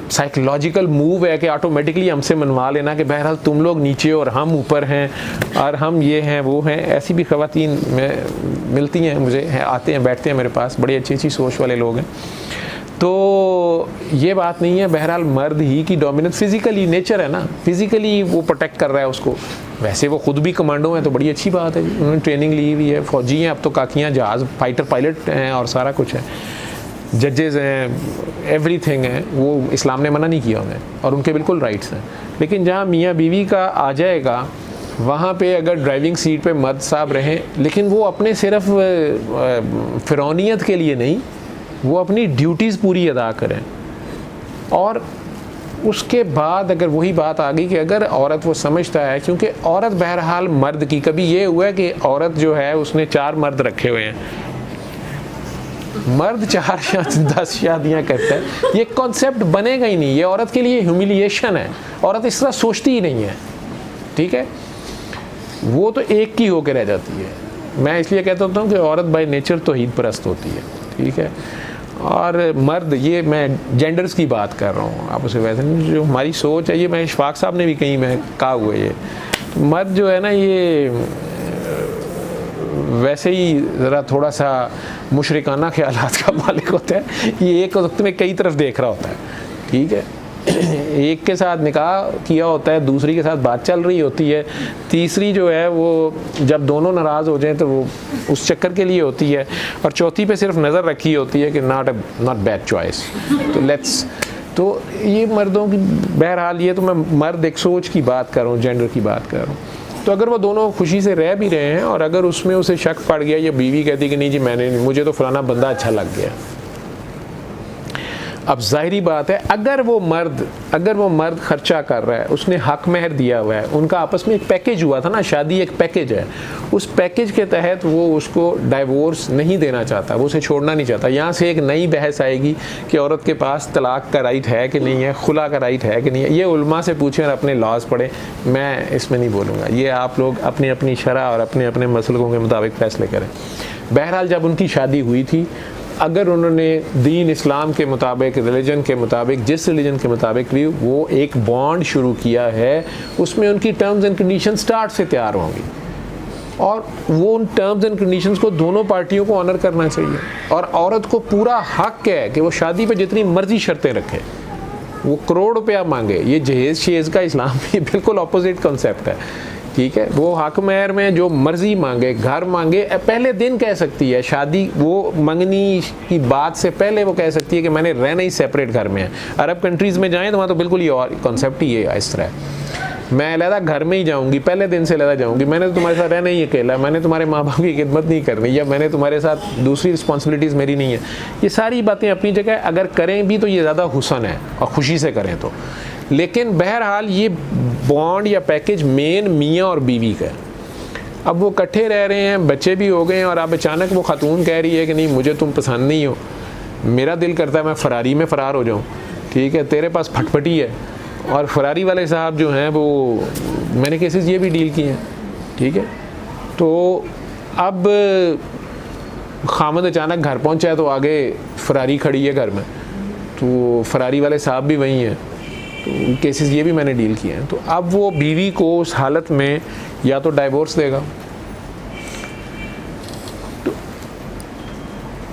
S2: साइकोलॉजिकल मूव है कि ऑटोमेटिकली हमसे मनवा लेना कि बहरहाल तुम लोग नीचे और हम ऊपर हैं और हम ये हैं वो हैं। ऐसी भी ख़वातीन में मिलती हैं मुझे, आते हैं बैठते हैं मेरे पास, बड़ी अच्छी अच्छी सोच वाले लोग हैं। तो ये बात नहीं है, बहरहाल मर्द ही की डोमिनेंस फिज़िकली नेचर है ना, फिज़िकली वो प्रोटेक्ट कर रहा है उसको। वैसे वो ख़ुद भी कमांडो हैं तो बड़ी अच्छी बात है, उन्होंने ट्रेनिंग ली हुई है, फ़ौजी हैं, अब तो काकियाँ, जहाज़ फाइटर पायलट हैं और सारा कुछ है, जजेस हैं, एवरीथिंग है। वो इस्लाम ने मना नहीं किया उन्हें और उनके बिल्कुल राइट्स हैं। लेकिन जहाँ मियाँ बीवी का आ जाएगा वहाँ पे अगर ड्राइविंग सीट पे मर्द साहब रहें, लेकिन वो अपने सिर्फ फ़िरौनियत के लिए नहीं, वो अपनी ड्यूटीज़ पूरी अदा करें। और उसके बाद अगर वही बात आ गई कि अगर औरत वो समझता है, क्योंकि औरत बहरहाल मर्द की, कभी ये हुआ है कि औरत जो है उसने 4 मर्द रखे हुए हैं, मर्द 4 या 10 शादियाँ करता है, ये कॉन्सेप्ट बनेगा ही नहीं। ये औरत के लिए ह्यूमिलिएशन है, औरत इस तरह सोचती ही नहीं है। ठीक है, वो तो एक की होकर रह जाती है। मैं इसलिए कहता हूँ कि औरत बाय नेचर तौहीद परस्त होती है। ठीक है, और मर्द, ये मैं जेंडर्स की बात कर रहा हूँ, आप उसे वैसे नहीं, जो हमारी सोच है, ये मैं इशफाक साहब ने भी कहीं में कहा हुआ है, ये मर्द जो है ना ये वैसे ही ज़रा थोड़ा सा मुशरिकाना ख्यालात का मालिक होता है। ये एक वक्त में कई तरफ देख रहा होता है। ठीक है, एक के साथ निकाह किया होता है, दूसरी के साथ बात चल रही होती है, तीसरी जो है वो जब दोनों नाराज़ हो जाएं तो वो उस चक्कर के लिए होती है, और चौथी पे सिर्फ नज़र रखी होती है कि नॉट बैड चॉइस, तो लेट्स। तो ये मर्दों की, बहरहाल ये तो मैं मर्द एक सोच की बात कर रहा हूँ, जेंडर की बात कर रहा हूँ। तो अगर वो दोनों खुशी से रह भी रहे हैं और अगर उसमें उसे शक पड़ गया, या बीवी कहती कि नहीं जी मुझे तो फलाना बंदा अच्छा लग गया, अब जाहिरी बात है अगर वो मर्द खर्चा कर रहा है, उसने हक महर दिया हुआ है, उनका आपस में एक पैकेज हुआ था ना, शादी एक पैकेज है, उस पैकेज के तहत वो उसको डाइवोर्स नहीं देना चाहता, वो उसे छोड़ना नहीं चाहता। यहाँ से एक नई बहस आएगी कि औरत के पास तलाक का राइट है कि नहीं है, खुला का राइट है कि नहीं है। ये उलमा से पूछें और अपने लॉज पढ़ें, मैं इसमें नहीं बोलूँगा, ये आप लोग अपनी अपनी शरअ और अपने अपने मसलकों के मुताबिक फ़ैसले करें। बहरहाल जब उनकी शादी हुई थी, अगर उन्होंने दीन इस्लाम के मुताबिक, रिलीजन के मुताबिक, जिस रिलीजन के मुताबिक भी वो एक बॉन्ड शुरू किया है, उसमें उनकी टर्म्स एंड कंडीशन स्टार्ट से तैयार होंगी, और वो उन टर्म्स एंड कंडीशंस को दोनों पार्टियों को ऑनर करना चाहिए। और औरत को पूरा हक है कि वो शादी पे जितनी मर्जी शर्तें रखे, वो करोड़ रुपया मांगे, ये जहेज़ शेज़ का इस्लाम में बिल्कुल अपोजिट कॉन्सेप्ट है। ठीक है, वो हक महर में जो मर्जी मांगे, घर मांगे, पहले दिन कह सकती है, शादी वो मंगनी की बात से पहले वो कह सकती है कि मैंने रहना ही सेपरेट घर में है। अरब कंट्रीज़ में जाएं तो वहाँ तो बिल्कुल ये और कॉन्सेप्ट ही है, इस तरह है, मैं अलहदा घर में ही जाऊँगी, पहले दिन से अलहदा जाऊँगी, मैंने तो तुम्हारे साथ रहना ही अकेला, मैंने तुम्हारे माँ बाप की खिदमत नहीं करनी, या मैंने तुम्हारे साथ दूसरी रिस्पॉन्सिबिलिटीज़ मेरी नहीं है। ये सारी बातें अपनी जगह, अगर करें भी तो ये ज़्यादा हुसन है और ख़ुशी से करें तो। लेकिन बहरहाल ये बॉन्ड या पैकेज मेन मियाँ और बीवी का है। अब वो इकट्ठे रह रहे हैं, बच्चे भी हो गए हैं, और अब अचानक वो खातून कह रही है कि नहीं मुझे तुम पसंद नहीं हो, मेरा दिल करता है मैं फ़रारी में फ़रार हो जाऊँ। ठीक है, तेरे पास फटफटी है, और फ़रारी वाले साहब जो हैं वो, मैंने केसेस ये भी डील किए हैं। ठीक है, तो अब खामद अचानक घर पहुँचा है तो आगे फ़रारी खड़ी है घर में, तो फ़रारी वाले साहब भी वहीं हैं, तो केसेस ये भी मैंने डील किए हैं। तो अब वो बीवी को उस हालत में या तो डाइवोर्स देगा, तो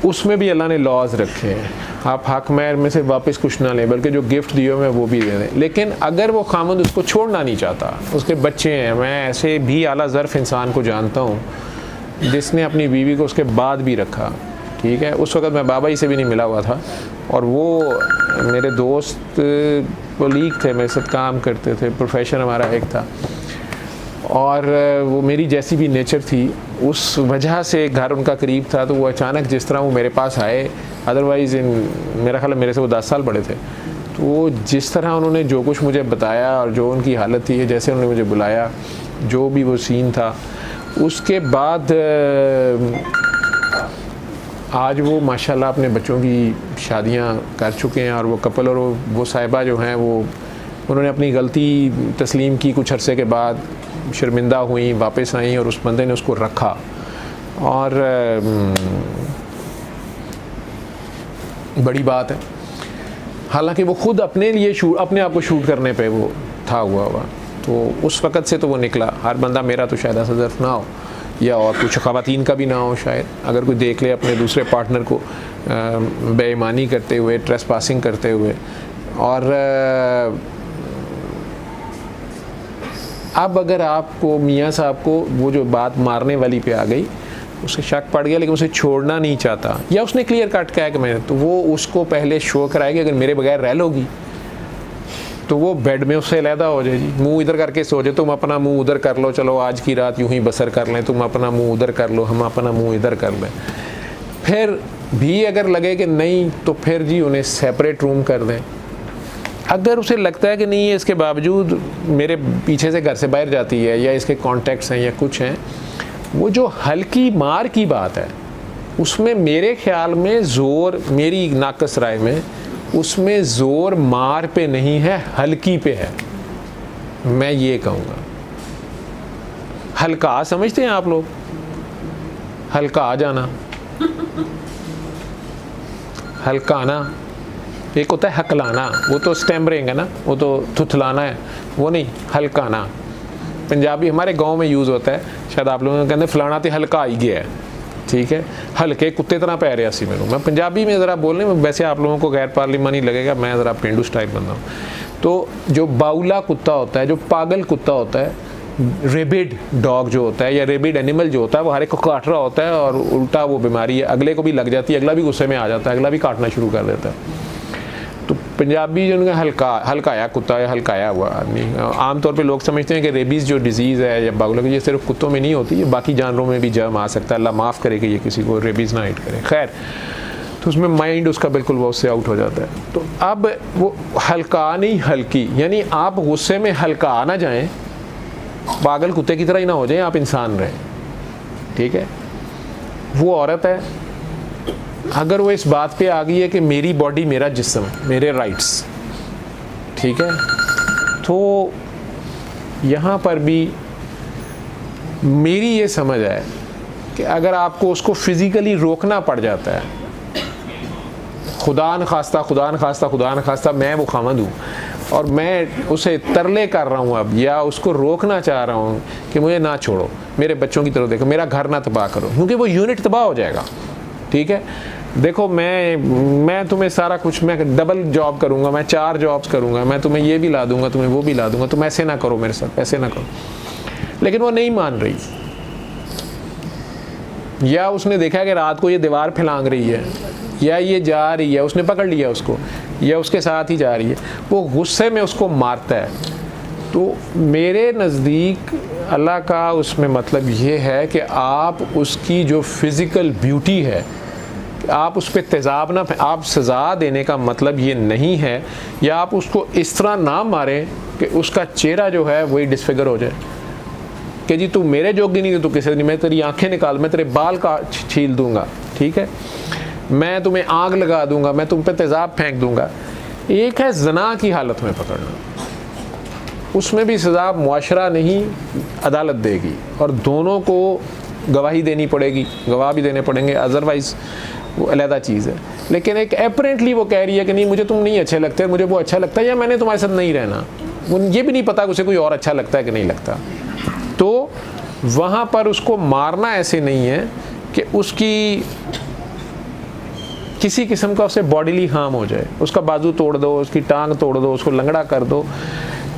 S2: उसमें भी अल्लाह ने लॉज रखे हैं, आप हक महर में से वापस कुछ ना लें, बल्कि जो गिफ्ट दिए हुए वो भी दे दें। लेकिन अगर वो खामद उसको छोड़ना नहीं चाहता, उसके बच्चे हैं, मैं ऐसे भी आला ज़र्फ़ इंसान को जानता हूँ जिसने अपनी बीवी को उसके बाद भी रखा, ठीक है। उस वक़्त मैं बाबा जी से भी नहीं मिला हुआ था, और वो मेरे दोस्त कोलीग थे, मेरे साथ काम करते थे, प्रोफेशन हमारा एक था, और वो मेरी जैसी भी नेचर थी, उस वजह से घर उनका करीब था। तो वो अचानक जिस तरह वो मेरे पास आए, अदरवाइज़ मेरा ख्याल मेरे से वो 10 साल बड़े थे, तो वो जिस तरह उन्होंने जो कुछ मुझे बताया और जो उनकी हालत थी, जैसे उन्होंने मुझे बुलाया, जो भी वो सीन था, उसके बाद आज वो माशाल्लाह अपने बच्चों की शादियां कर चुके हैं, और वो कपल और वो साहिबा जो हैं वो उन्होंने अपनी गलती तस्लीम की, कुछ अरसे के बाद शर्मिंदा हुई, वापस आई, और उस बंदे ने उसको रखा। और बड़ी बात है, हालांकि वो ख़ुद अपने लिए अपने आप को शूट करने पे वो था हुआ, तो उस वक़्त से तो वो निकला। हर बंदा, मेरा तो शायद ऐसा ज़र्फ ना हो, या और कुछ ख़वातीन का भी ना हो शायद, अगर कोई देख ले अपने दूसरे पार्टनर को बेईमानी करते हुए, ट्रेसपासिंग करते हुए। और अब अगर आपको मियाँ साहब को वो जो बात मारने वाली पे आ गई, उसे शक पड़ गया, लेकिन उसे छोड़ना नहीं चाहता, या उसने क्लियर कट कहा कि मैं, तो वो उसको पहले शो कराएगी अगर मेरे बगैर रह लोगी तो वो बेड में उससे अलहदा हो जाए जी, मुंह इधर करके सो जाए, तुम अपना मुंह उधर कर लो, चलो आज की रात यूं ही बसर कर लें, तुम अपना मुंह उधर कर लो, हम अपना मुंह इधर कर लें। फिर भी अगर लगे कि नहीं, तो फिर जी उन्हें सेपरेट रूम कर दें। अगर उसे लगता है कि नहीं है, इसके बावजूद मेरे पीछे से घर से बाहर जाती है, या इसके कॉन्टेक्ट्स हैं या कुछ हैं, वो जो हल्की मार की बात है उसमें मेरे ख्याल में ज़ोर, मेरी नाकस राय में, उसमें ज़ोर मार पे नहीं है, हल्की पे है, मैं ये कहूँगा। हल्का समझते हैं आप लोग, हल्का आ जाना, हल्काना, एक होता है हकलाना, वो तो स्टैमरिंग है ना, वो तो थुथलाना है, वो नहीं, हल्काना। पंजाबी हमारे गांव में यूज़ होता है, शायद आप लोगों ने कहते फलाना तो हल्का आई गया है, ठीक है, हल्के कुत्ते तरह पै रहा सी मैनू। मैं पंजाबी में ज़रा बोलने में, वैसे आप लोगों को गैर पार्लिमानी लगेगा, मैं ज़रा पेंडू स्टाइल बंदा हूँ। तो जो बाउला कुत्ता होता है, जो पागल कुत्ता होता है, रेबिड डॉग जो होता है, या रेबिड एनिमल जो होता है, वो हर एक को काट रहा होता है, और उल्टा वो बीमारी है, अगले को भी लग जाती है, अगला भी गुस्से में आ जाता है, अगला भी काटना शुरू कर देता है। तो पंजाबी जो उनका हल्काया कुत्ता या हल्काया हुआ आदमी, आमतौर पे लोग समझते हैं कि रेबीज़ जो डिजीज़ है या बागुला की, ये सिर्फ कुत्तों में नहीं होती, ये बाकी जानवरों में भी जर्म आ सकता है, अल्लाह माफ़ करे कि ये किसी को रेबीज़ ना हिट करे। खैर, तो उसमें माइंड उसका बिल्कुल वो उससे आउट हो जाता है। तो अब वो हल्का नहीं, हल्की, यानी आप गुस्से में हल्का ना जाएँ, पागल कुत्ते की तरह ही ना हो जाए, आप इंसान रहें, ठीक है। वो औरत है, अगर वो इस बात पे आ गई है कि मेरी बॉडी मेरा जिस्म, मेरे राइट्स, ठीक है, तो यहाँ पर भी मेरी ये समझ है कि अगर आपको उसको फिज़िकली रोकना पड़ जाता है, खुदा न खास्ता मैं वो खामद हूँ और मैं उसे तरले कर रहा हूँ अब, या उसको रोकना चाह रहा हूँ कि मुझे ना छोड़ो, मेरे बच्चों की तरफ देखो, मेरा घर ना तबाह करो, क्योंकि वो यूनिट तबाह हो जाएगा, ठीक है। देखो मैं तुम्हें सारा कुछ, मैं डबल जॉब करूँगा, मैं 4 जॉब्स करूँगा, मैं तुम्हें ये भी ला दूँगा, तुम्हें वो भी ला दूँगा, तुम ऐसे ना करो मेरे साथ, ऐसे ना करो। लेकिन वो नहीं मान रही, या उसने देखा कि रात को ये दीवार फैलांग रही है, या ये जा रही है, उसने पकड़ लिया उसको, या उसके साथ ही जा रही है, वो गुस्से में उसको मारता है। तो मेरे नज़दीक अल्लाह का उसमें मतलब ये है कि आप उसकी जो फ़िज़िकल ब्यूटी है, आप उस पर तेज़ाब ना, आप सज़ा देने का मतलब ये नहीं है, या आप उसको इस तरह ना मारें कि उसका चेहरा जो है वही डिसफिगर हो जाए कि जी तू मेरे जोगी नहीं, तू किसी नहीं, मैं तेरी आंखें निकाल, मैं तेरे बाल का छील दूंगा, ठीक है, मैं तुम्हें आग लगा दूंगा, मैं तुम पे तेज़ाब फेंक दूंगा। एक है ज़ना की हालत में पकड़ना, उसमें भी सज़ा मुआशरा नहीं अदालत देगी, और दोनों को गवाही देनी पड़ेगी, गवाह भी देने पड़ेंगे, अदरवाइज़ वो अलहदा चीज़ है। लेकिन एक अपरेंटली वो कह रही है कि नहीं मुझे तुम नहीं अच्छे लगते, मुझे वो अच्छा लगता है, या मैंने तुम्हारे साथ नहीं रहना, वो ये भी नहीं पता उसे कोई और अच्छा लगता है कि नहीं लगता। तो वहाँ पर उसको मारना ऐसे नहीं है कि उसकी किसी किस्म का उसे बॉडीली हार्म हो जाए, उसका बाजू तोड़ दो, उसकी टांग तोड़ दो, उसको लंगड़ा कर दो,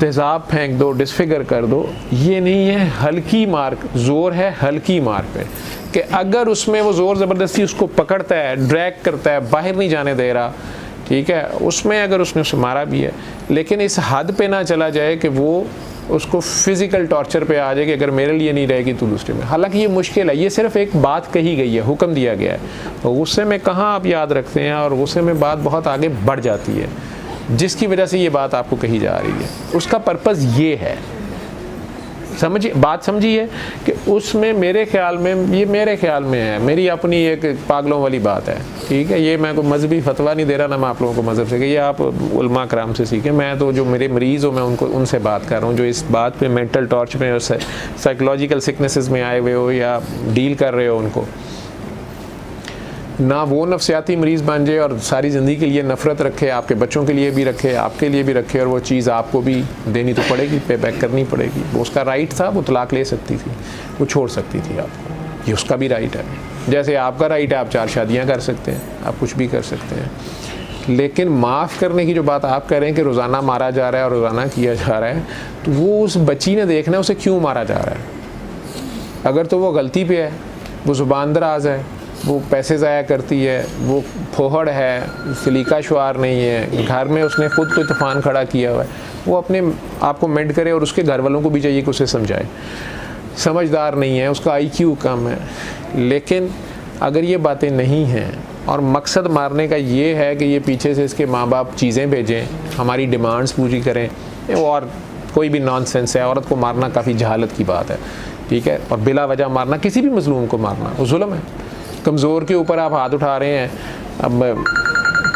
S2: तेज़ाब फेंक दो, डिसफिगर कर दो। ये नहीं है, हल्की मार, जोर है हल्की मार पे, कि अगर उसमें वो ज़ोर ज़बरदस्ती उसको पकड़ता है, ड्रैग करता है, बाहर नहीं जाने दे रहा, ठीक है, उसमें अगर उसने उसे मारा भी है, लेकिन इस हद पे ना चला जाए कि वो उसको फिज़िकल टॉर्चर पे आ जाए कि अगर मेरे लिए नहीं रहेगी तो दूसरे में। हालांकि ये मुश्किल है, ये सिर्फ एक बात कही गई है, हुक्म दिया गया है, तो गुस्से में कहाँ आप याद रखते हैं, और गुस्से में बात बहुत आगे बढ़ जाती है, जिसकी वजह से ये बात आपको कही जा रही है। उसका पर्पज़ ये है, समझिए बात, समझिए कि उसमें मेरे ख्याल में, ये मेरे ख्याल में है, मेरी अपनी एक पागलों वाली बात है, ठीक है, ये मैं कोई मजहबी फतवा नहीं दे रहा ना मैं आप लोगों को मज़हब से, कि ये आप उलमा कराम से सीखें। मैं तो जो मेरे मरीज़ हो मैं उनको, उनसे बात कर रहा हूँ, जो इस बात पे मेंटल टॉर्चर में और साइकोलॉजिकल सिकनेसेस में आए हुए हो या डील कर रहे हो, उनको ना वो नफसियाती मरीज़ बन जाए और सारी ज़िंदगी के लिए नफ़रत रखे, आपके बच्चों के लिए भी रखे, आपके लिए भी रखे, और वो चीज़ आपको भी देनी तो पड़ेगी, पे बैक करनी पड़ेगी। वो उसका राइट था, वो तलाक ले सकती थी, वो छोड़ सकती थी आपको, ये उसका भी राइट है। जैसे आपका राइट है, आप 4 शादियाँ कर सकते हैं, आप कुछ भी कर सकते हैं। लेकिन माफ़ करने की जो बात आप कह रहे हैं कि रोज़ाना मारा जा रहा है और रोज़ाना किया जा रहा है, तो वो उस बच्ची ने देखना है उसे क्यों मारा जा रहा है। अगर तो वो गलती पे है, वो ज़ुबान दराज है, वो पैसे ज़ाया करती है, वो फोहड़ है, सलीका शुआर नहीं है, घर में उसने खुद कोई तूफ़ान खड़ा किया हुआ है, वो अपने आप को मेंट करे, और उसके घर वालों को भी चाहिए कि उसे समझाए। समझदार नहीं है, उसका IQ कम है। लेकिन अगर ये बातें नहीं हैं और मकसद मारने का ये है कि ये पीछे से इसके माँ बाप चीज़ें भेजें, हमारी डिमांड्स पूरी करें, और कोई भी नॉनसेंस है। औरत को मारना काफ़ी जहालत की बात है, ठीक है, और बिला वजह मारना, किसी भी मजलूम को मारना वो जुल्म है। कमज़ोर के ऊपर आप हाथ उठा रहे हैं। अब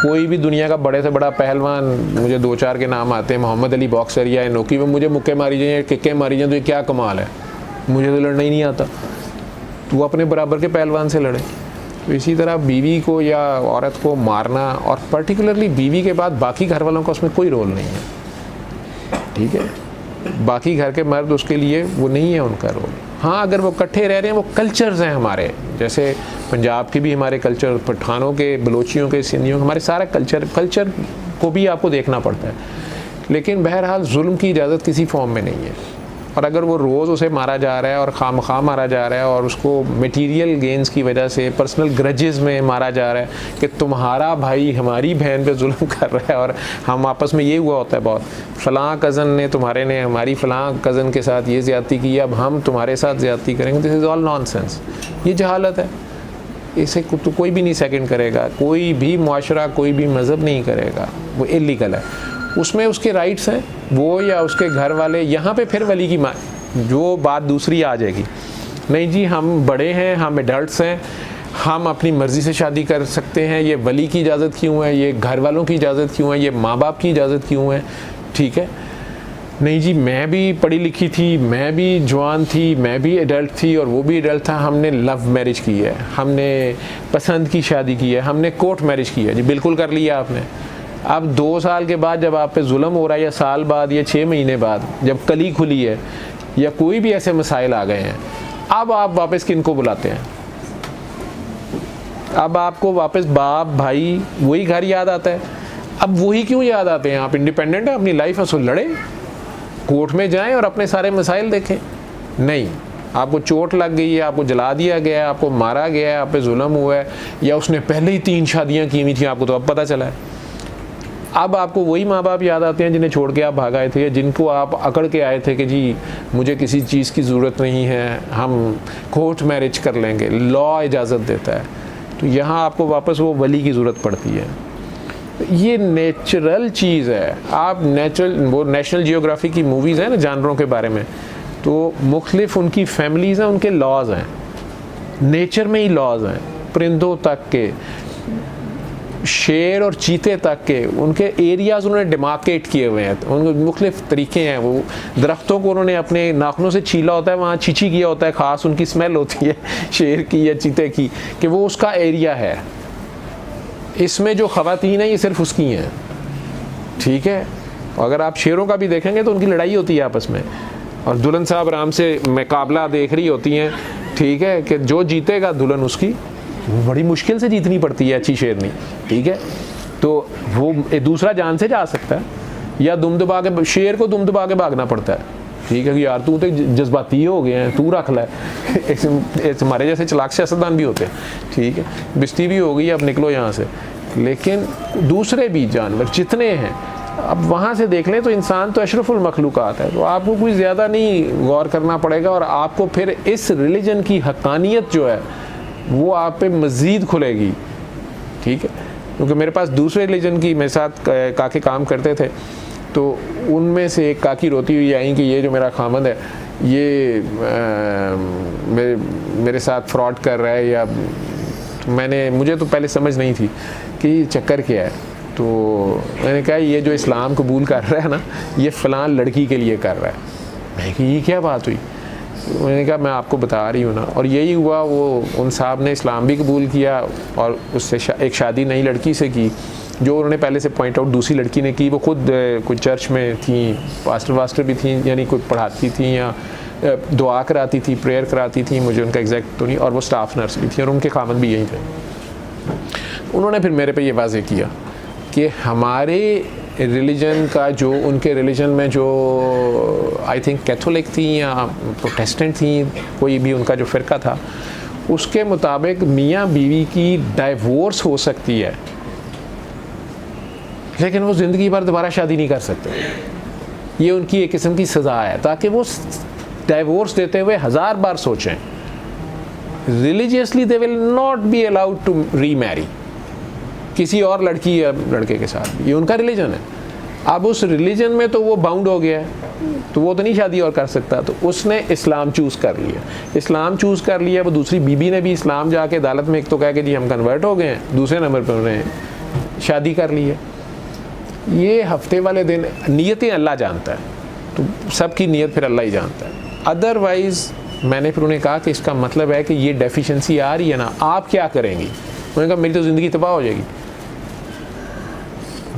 S2: कोई भी दुनिया का बड़े से बड़ा पहलवान, मुझे 2-4 के नाम आते हैं, मोहम्मद अली बॉक्सर या नोकी में मुझे मुक्के मारी जाए, किक्के मारी जाए, तो ये क्या कमाल है, मुझे तो लड़ना ही नहीं आता, तो वो अपने बराबर के पहलवान से लड़े। तो इसी तरह बीवी को या औरत को मारना, और पर्टिकुलरली बीवी के बाद बाकी घर वालों का उसमें कोई रोल नहीं है, ठीक है, बाकी घर के मर्द उसके लिए वो नहीं है उनका रोल। हाँ, अगर वो इकट्ठे रह रहे हैं, वो कल्चर्स हैं हमारे, जैसे पंजाब के भी हमारे कल्चर, पठानों के, बलोचियों के, सिंधियों के, हमारे सारा कल्चर को भी आपको देखना पड़ता है। लेकिन बहरहाल जुल्म की इजाज़त किसी फॉर्म में नहीं है। और अगर वो रोज़ उसे मारा जा रहा है और खामखा मारा जा रहा है, और उसको मटेरियल गेंस की वजह से, पर्सनल ग्रजेस में मारा जा रहा है कि तुम्हारा भाई हमारी बहन पे जुल्म कर रहा है, और हम आपस में ये हुआ होता है बहुत, फ़लाँ कज़न ने, तुम्हारे ने हमारी फ़लाँ कज़न के साथ ये ज़्यादती की, अब हम तुम्हारे साथ ज़्यादती करेंगे। दिस इज़ ऑल नॉनसेंस, ये जहालत है, इसे तो कोई भी नहीं सेकंड करेगा, कोई भी मुआशरा, कोई भी मज़हब नहीं करेगा, वो इल्लीगल है। उसमें उसके राइट्स हैं, वो या उसके घर वाले। यहाँ पे फिर वली की जो बात दूसरी आ जाएगी, नहीं जी हम बड़े हैं, हम एडल्ट्स हैं, हम अपनी मर्ज़ी से शादी कर सकते हैं, ये वली की इजाज़त क्यों है, ये घर वालों की इजाज़त क्यों है, ये माँ बाप की इजाज़त क्यों है, ठीक है। नहीं जी मैं भी पढ़ी लिखी थी, मैं भी जवान थी, मैं भी एडल्ट थी और वो भी एडल्ट था, हमने लव मैरिज की है, हमने पसंद की शादी की है, हमने कोर्ट मैरिज की है। जी बिल्कुल कर लिया आपने। अब 2 साल के बाद जब आप पे जुल्म हो रहा है, या साल बाद या 6 महीने बाद जब कली खुली है, या कोई भी ऐसे मसाइल आ गए हैं, अब आप वापस किनको बुलाते हैं? अब आपको वापस बाप भाई वही घर याद आता है। अब वही क्यों याद आते हैं? आप इंडिपेंडेंट हैं, अपनी लाइफ है, सो लड़े, कोर्ट में जाएं और अपने सारे मसाइल देखें। नहीं, आपको चोट लग गई है, आपको जला दिया गया है, आपको मारा गया है, आप पे जुल्म हुआ है, या उसने पहले ही 3 शादियां की हुई थी, आपको तो अब पता चला है। अब आपको वही माँ बाप याद आते हैं जिन्हें छोड़ के आप भाग आए थे, जिनको आप अकड़ के आए थे कि जी मुझे किसी चीज़ की ज़रूरत नहीं है, हम कोर्ट मैरिज कर लेंगे, लॉ इजाज़त देता है। तो यहाँ आपको वापस वो वली की ज़रूरत पड़ती है। ये नेचुरल चीज़ है। आप वो नेशनल जियोग्राफी की मूवीज़ हैं ना जानवरों के बारे में, तो मुख्तलिफ उनकी फैमिलीज़ हैं, उनके लॉज हैं, नेचर में ही लॉज हैं, परिंदों तक के, शेर और चीते तक के, उनके एरियाज़ उन्होंने डिमार्केट किए हुए हैं, उनके मुख्तलिफ तरीके हैं। वो दरख्तों को उन्होंने अपने नाखूनों से छीला होता है, वहाँ छींची किया होता है, ख़ास उनकी स्मेल होती है शेर की या चीते की, कि वो उसका एरिया है। इसमें जो ख़वातीन हैं ये सिर्फ उसकी हैं, ठीक है। अगर आप शेरों का भी देखेंगे तो उनकी लड़ाई होती है आपस में, और दुल्हन साहब आराम से मुकाबला देख रही होती हैं, ठीक है, कि जो जीतेगा दुल्हन उसकी, वो बड़ी मुश्किल से जीतनी पड़ती है अच्छी शेरनी, ठीक है। तो वो दूसरा जान से जा सकता है, या दुम दबा के, शेर को दुम दबा के भागना पड़ता है, ठीक है कि यार तू तो जज्बाती हो गए हैं, तू रख ले हमारे जैसे चलाक सियासतदान भी होते हैं, ठीक है, बिस्ती भी हो गई, अब निकलो यहाँ से। लेकिन दूसरे भी जानवर जितने हैं, अब वहाँ से देख लें तो इंसान तो अशरफुल मखलूक़ात है, तो आपको कोई ज़्यादा नहीं गौर करना पड़ेगा, और आपको फिर इस रिलीजन की हक़ानियत जो है वो आप पे मज़ीद खुलेगी, ठीक है। क्योंकि मेरे पास दूसरे रिलीजन की मेरे साथ काके काम करते थे, तो उनमें से एक काकी रोती हुई आई कि ये जो मेरा खामद है ये मेरे साथ फ्रॉड कर रहा है, या मुझे तो पहले समझ नहीं थी कि चक्कर क्या है। तो मैंने कहा ये जो इस्लाम कबूल कर रहा है ना, ये फ़लाँ लड़की के लिए कर रहा है। मैंने कहा ये क्या बात हुई? मैंने कहा मैं आपको बता रही हूँ ना। और यही हुआ, वो उन साहब ने इस्लाम भी कबूल किया और उससे एक शादी नई लड़की से की, जो उन्होंने पहले से पॉइंट आउट दूसरी लड़की ने की। वो खुद कोई चर्च में थी, पास्टर भी थी, यानी कोई पढ़ाती थी या दुआ कराती थी, प्रेयर कराती थी, मुझे उनका एग्जैक्ट तो नहीं, और वो स्टाफ नर्स भी थी, और उनके खामन भी यहीं थे। उन्होंने फिर मेरे पे ये वाज़ेह किया कि हमारे रिलीजन का जो, उनके रिलीजन में जो आई थिंक कैथोलिक थी या प्रोटेस्टेंट थी, कोई भी उनका जो फ़िरका था, उसके मुताबिक मियाँ बीवी की डाइवोर्स हो सकती है, लेकिन वो ज़िंदगी भर दोबारा शादी नहीं कर सकते। ये उनकी एक किस्म की सज़ा है, ताकि वो डाइवोर्स देते हुए 1000 बार सोचें। Religiously they will not be allowed to remarry किसी और लड़की या लड़के के साथ, ये उनका रिलीजन है। अब उस रिलीजन में तो वो बाउंड हो गया है, तो वो तो नहीं शादी और कर सकता, तो उसने इस्लाम चूज़ कर लिया। इस्लाम चूज़ कर लिया, वो दूसरी बीबी ने भी इस्लाम जाके अदालत में एक तो कह के जी हम कन्वर्ट हो गए हैं, दूसरे नंबर पर उन्होंने शादी कर ली है। ये हफ्ते वाले दिन नीयतें अल्लाह जानता है, तो सबकी नीयत फिर अल्लाह ही जानता है। अदरवाइज़ मैंने फिर उन्हें कहा कि इसका मतलब है कि ये डेफिशिएंसी आ रही है ना, आप क्या करेंगी? उन्होंने कहा मेरी तो ज़िंदगी तबाह हो जाएगी।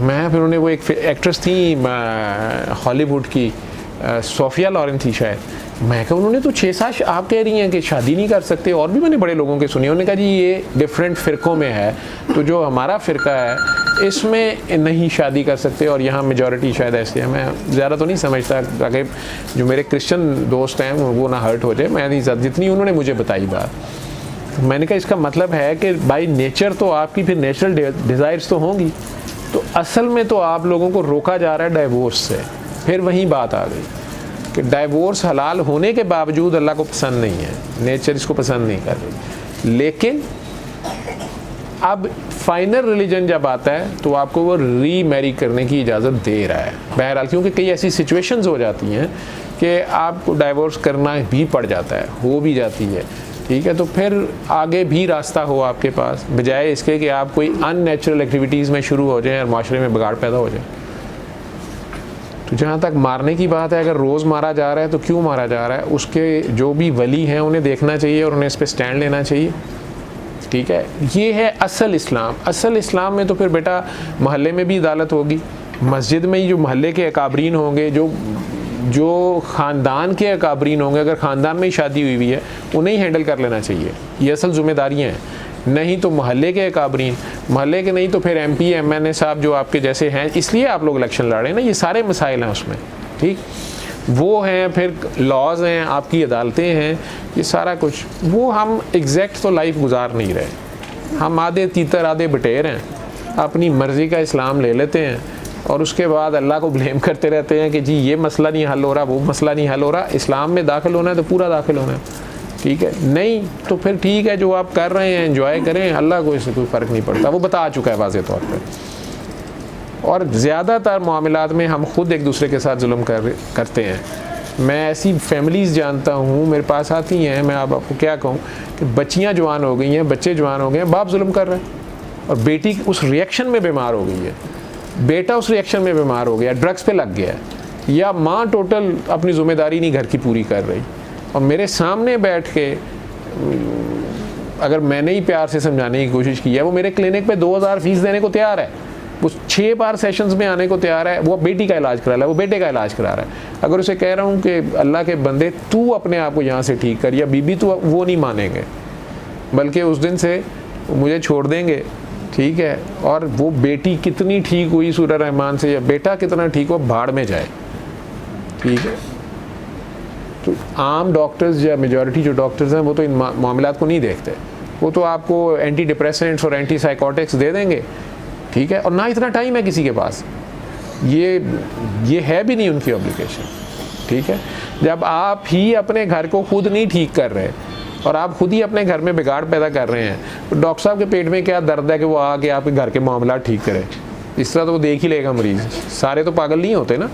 S2: मैं फिर उन्हें, वो एक एक्ट्रेस थी हॉलीवुड की, सोफिया लॉरेन थी शायद, मैं कहा उन्होंने तो 6-7 आप कह रही हैं कि शादी नहीं कर सकते, और भी मैंने बड़े लोगों के सुनी। उन्होंने कहा जी ये डिफरेंट फ़िरक़ों में है, तो जो हमारा फ़िरका है इसमें नहीं शादी कर सकते, और यहाँ मेजॉरिटी शायद ऐसे है। मैं ज़्यादा तो नहीं समझता, ताकि जो मेरे क्रिश्चियन दोस्त हैं वो ना हर्ट हो जाए, मैं नहीं, जितनी उन्होंने मुझे बताई बात। मैंने कहा इसका मतलब है कि बाई नेचर तो आपकी फिर नेचुरल डिज़ायर्स तो होंगी, तो असल में तो आप लोगों को रोका जा रहा है डाइवोर्स से। फिर वहीं बात आ गई कि डाइवोर्स हलाल होने के बावजूद अल्लाह को पसंद नहीं है, नेचर इसको पसंद नहीं कर रही। लेकिन अब फाइनल रिलीजन जब आता है तो आपको वो री मैरी करने की इजाज़त दे रहा है बहरहाल, क्योंकि कई ऐसी सिचुएशंस हो जाती हैं कि आपको डाइवोर्स करना भी पड़ जाता है, हो भी जाती है, ठीक है। तो फिर आगे भी रास्ता हो आपके पास, बजाय इसके कि आप कोई अननेचुरल एक्टिविटीज़ में शुरू हो जाएं और माशरे में बिगाड़ पैदा हो जाए। तो जहाँ तक मारने की बात है, अगर रोज़ मारा जा रहा है तो क्यों मारा जा रहा है, उसके जो भी वली हैं उन्हें देखना चाहिए और उन्हें इस पर स्टैंड लेना चाहिए, ठीक है। ये है असल इस्लाम। असल इस्लाम में तो फिर बेटा महल्ले में भी अदालत होगी, मस्जिद में ही जो महल्ले के अकाबरीन होंगे, जो ख़ानदान के अकाबरीन होंगे, अगर ख़ानदान में ही शादी हुई है उन्हें ही हैंडल कर लेना चाहिए, ये असल ज़िम्मेदारियाँ हैं। नहीं तो महल्ले के अकाबरीन, महल्ले के नहीं तो फिर MP MNA साहब जो आपके जैसे हैं, इसलिए आप लोग इलेक्शन लड़ रहे हैं ना, ये सारे मसाइल हैं उसमें, ठीक। वो हैं, फिर लॉज हैं, आपकी अदालतें हैं, ये सारा कुछ। वो हम एग्जैक्ट तो लाइफ गुजार नहीं रहे, हम आधे तीतर आधे बटेर हैं, अपनी मर्ज़ी का इस्लाम ले लेते हैं और उसके बाद अल्लाह को ब्लेम करते रहते हैं कि जी ये मसला नहीं हल हो रहा, वो मसला नहीं हल हो रहा। इस्लाम में दाखिल होना है तो पूरा दाखिल होना है, ठीक है। नहीं तो फिर ठीक है, जो आप कर रहे हैं एंजॉय करें, अल्लाह को इससे कोई फ़र्क नहीं पड़ता, वो बता चुका है वाज़े तौर पर। और ज़्यादातर मामलात में हम खुद एक दूसरे के साथ जुल्म करते हैं। मैं ऐसी फैमिलीज़ जानता हूँ, मेरे पास आती हैं, मैं आपको क्या कहूँ कि बच्चियाँ जवान हो गई हैं, बच्चे जवान हो गए हैं, बाप जुल्म कर रहा है और बेटी उस रिएक्शन में बीमार हो गई है, बेटा उस रिएक्शन में बीमार हो गया, ड्रग्स पे लग गया, या माँ टोटल अपनी ज़िम्मेदारी नहीं घर की पूरी कर रही, और मेरे सामने बैठ के अगर मैंने ही प्यार से समझाने की कोशिश की है, वो मेरे क्लिनिक पे 2000 फीस देने को तैयार है, वो 6 बार सेशंस में आने को तैयार है, वो बेटी का इलाज करा रहा है, वो बेटे का इलाज करा रहा है। अगर उसे कह रहा हूँ कि अल्लाह के बंदे तू अपने आप को यहाँ से ठीक कर या बीबी, तो वो नहीं मानेंगे, बल्कि उस दिन से मुझे छोड़ देंगे, ठीक है। और वो बेटी कितनी ठीक हुई सूरह रहमान से या बेटा कितना ठीक हो, भाड़ में जाए, ठीक है। तो आम डॉक्टर्स या मेजॉरिटी जो डॉक्टर्स हैं वो तो इन मामलात को नहीं देखते, वो तो आपको एंटी डिप्रेसेंट्स और एंटी साइकोटिक्स दे देंगे, ठीक है। और ना इतना टाइम है किसी के पास, ये है भी नहीं उनकी ऑब्लिगेशन, ठीक है। जब आप ही अपने घर को खुद नहीं ठीक कर रहे और आप खुद ही अपने घर में बिगाड़ पैदा कर रहे हैं, तो डॉक्टर साहब के पेट में क्या दर्द है कि वो आके आपके घर के मामला ठीक करे? इस तरह तो वो देख ही लेगा मरीज़। सारे तो पागल नहीं होते ना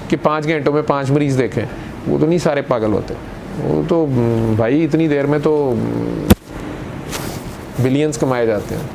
S2: कि 5 घंटों में 5 मरीज़ देखें, वो तो नहीं सारे पागल होते। वो तो भाई इतनी देर में तो बिलियंस कमाए जाते हैं।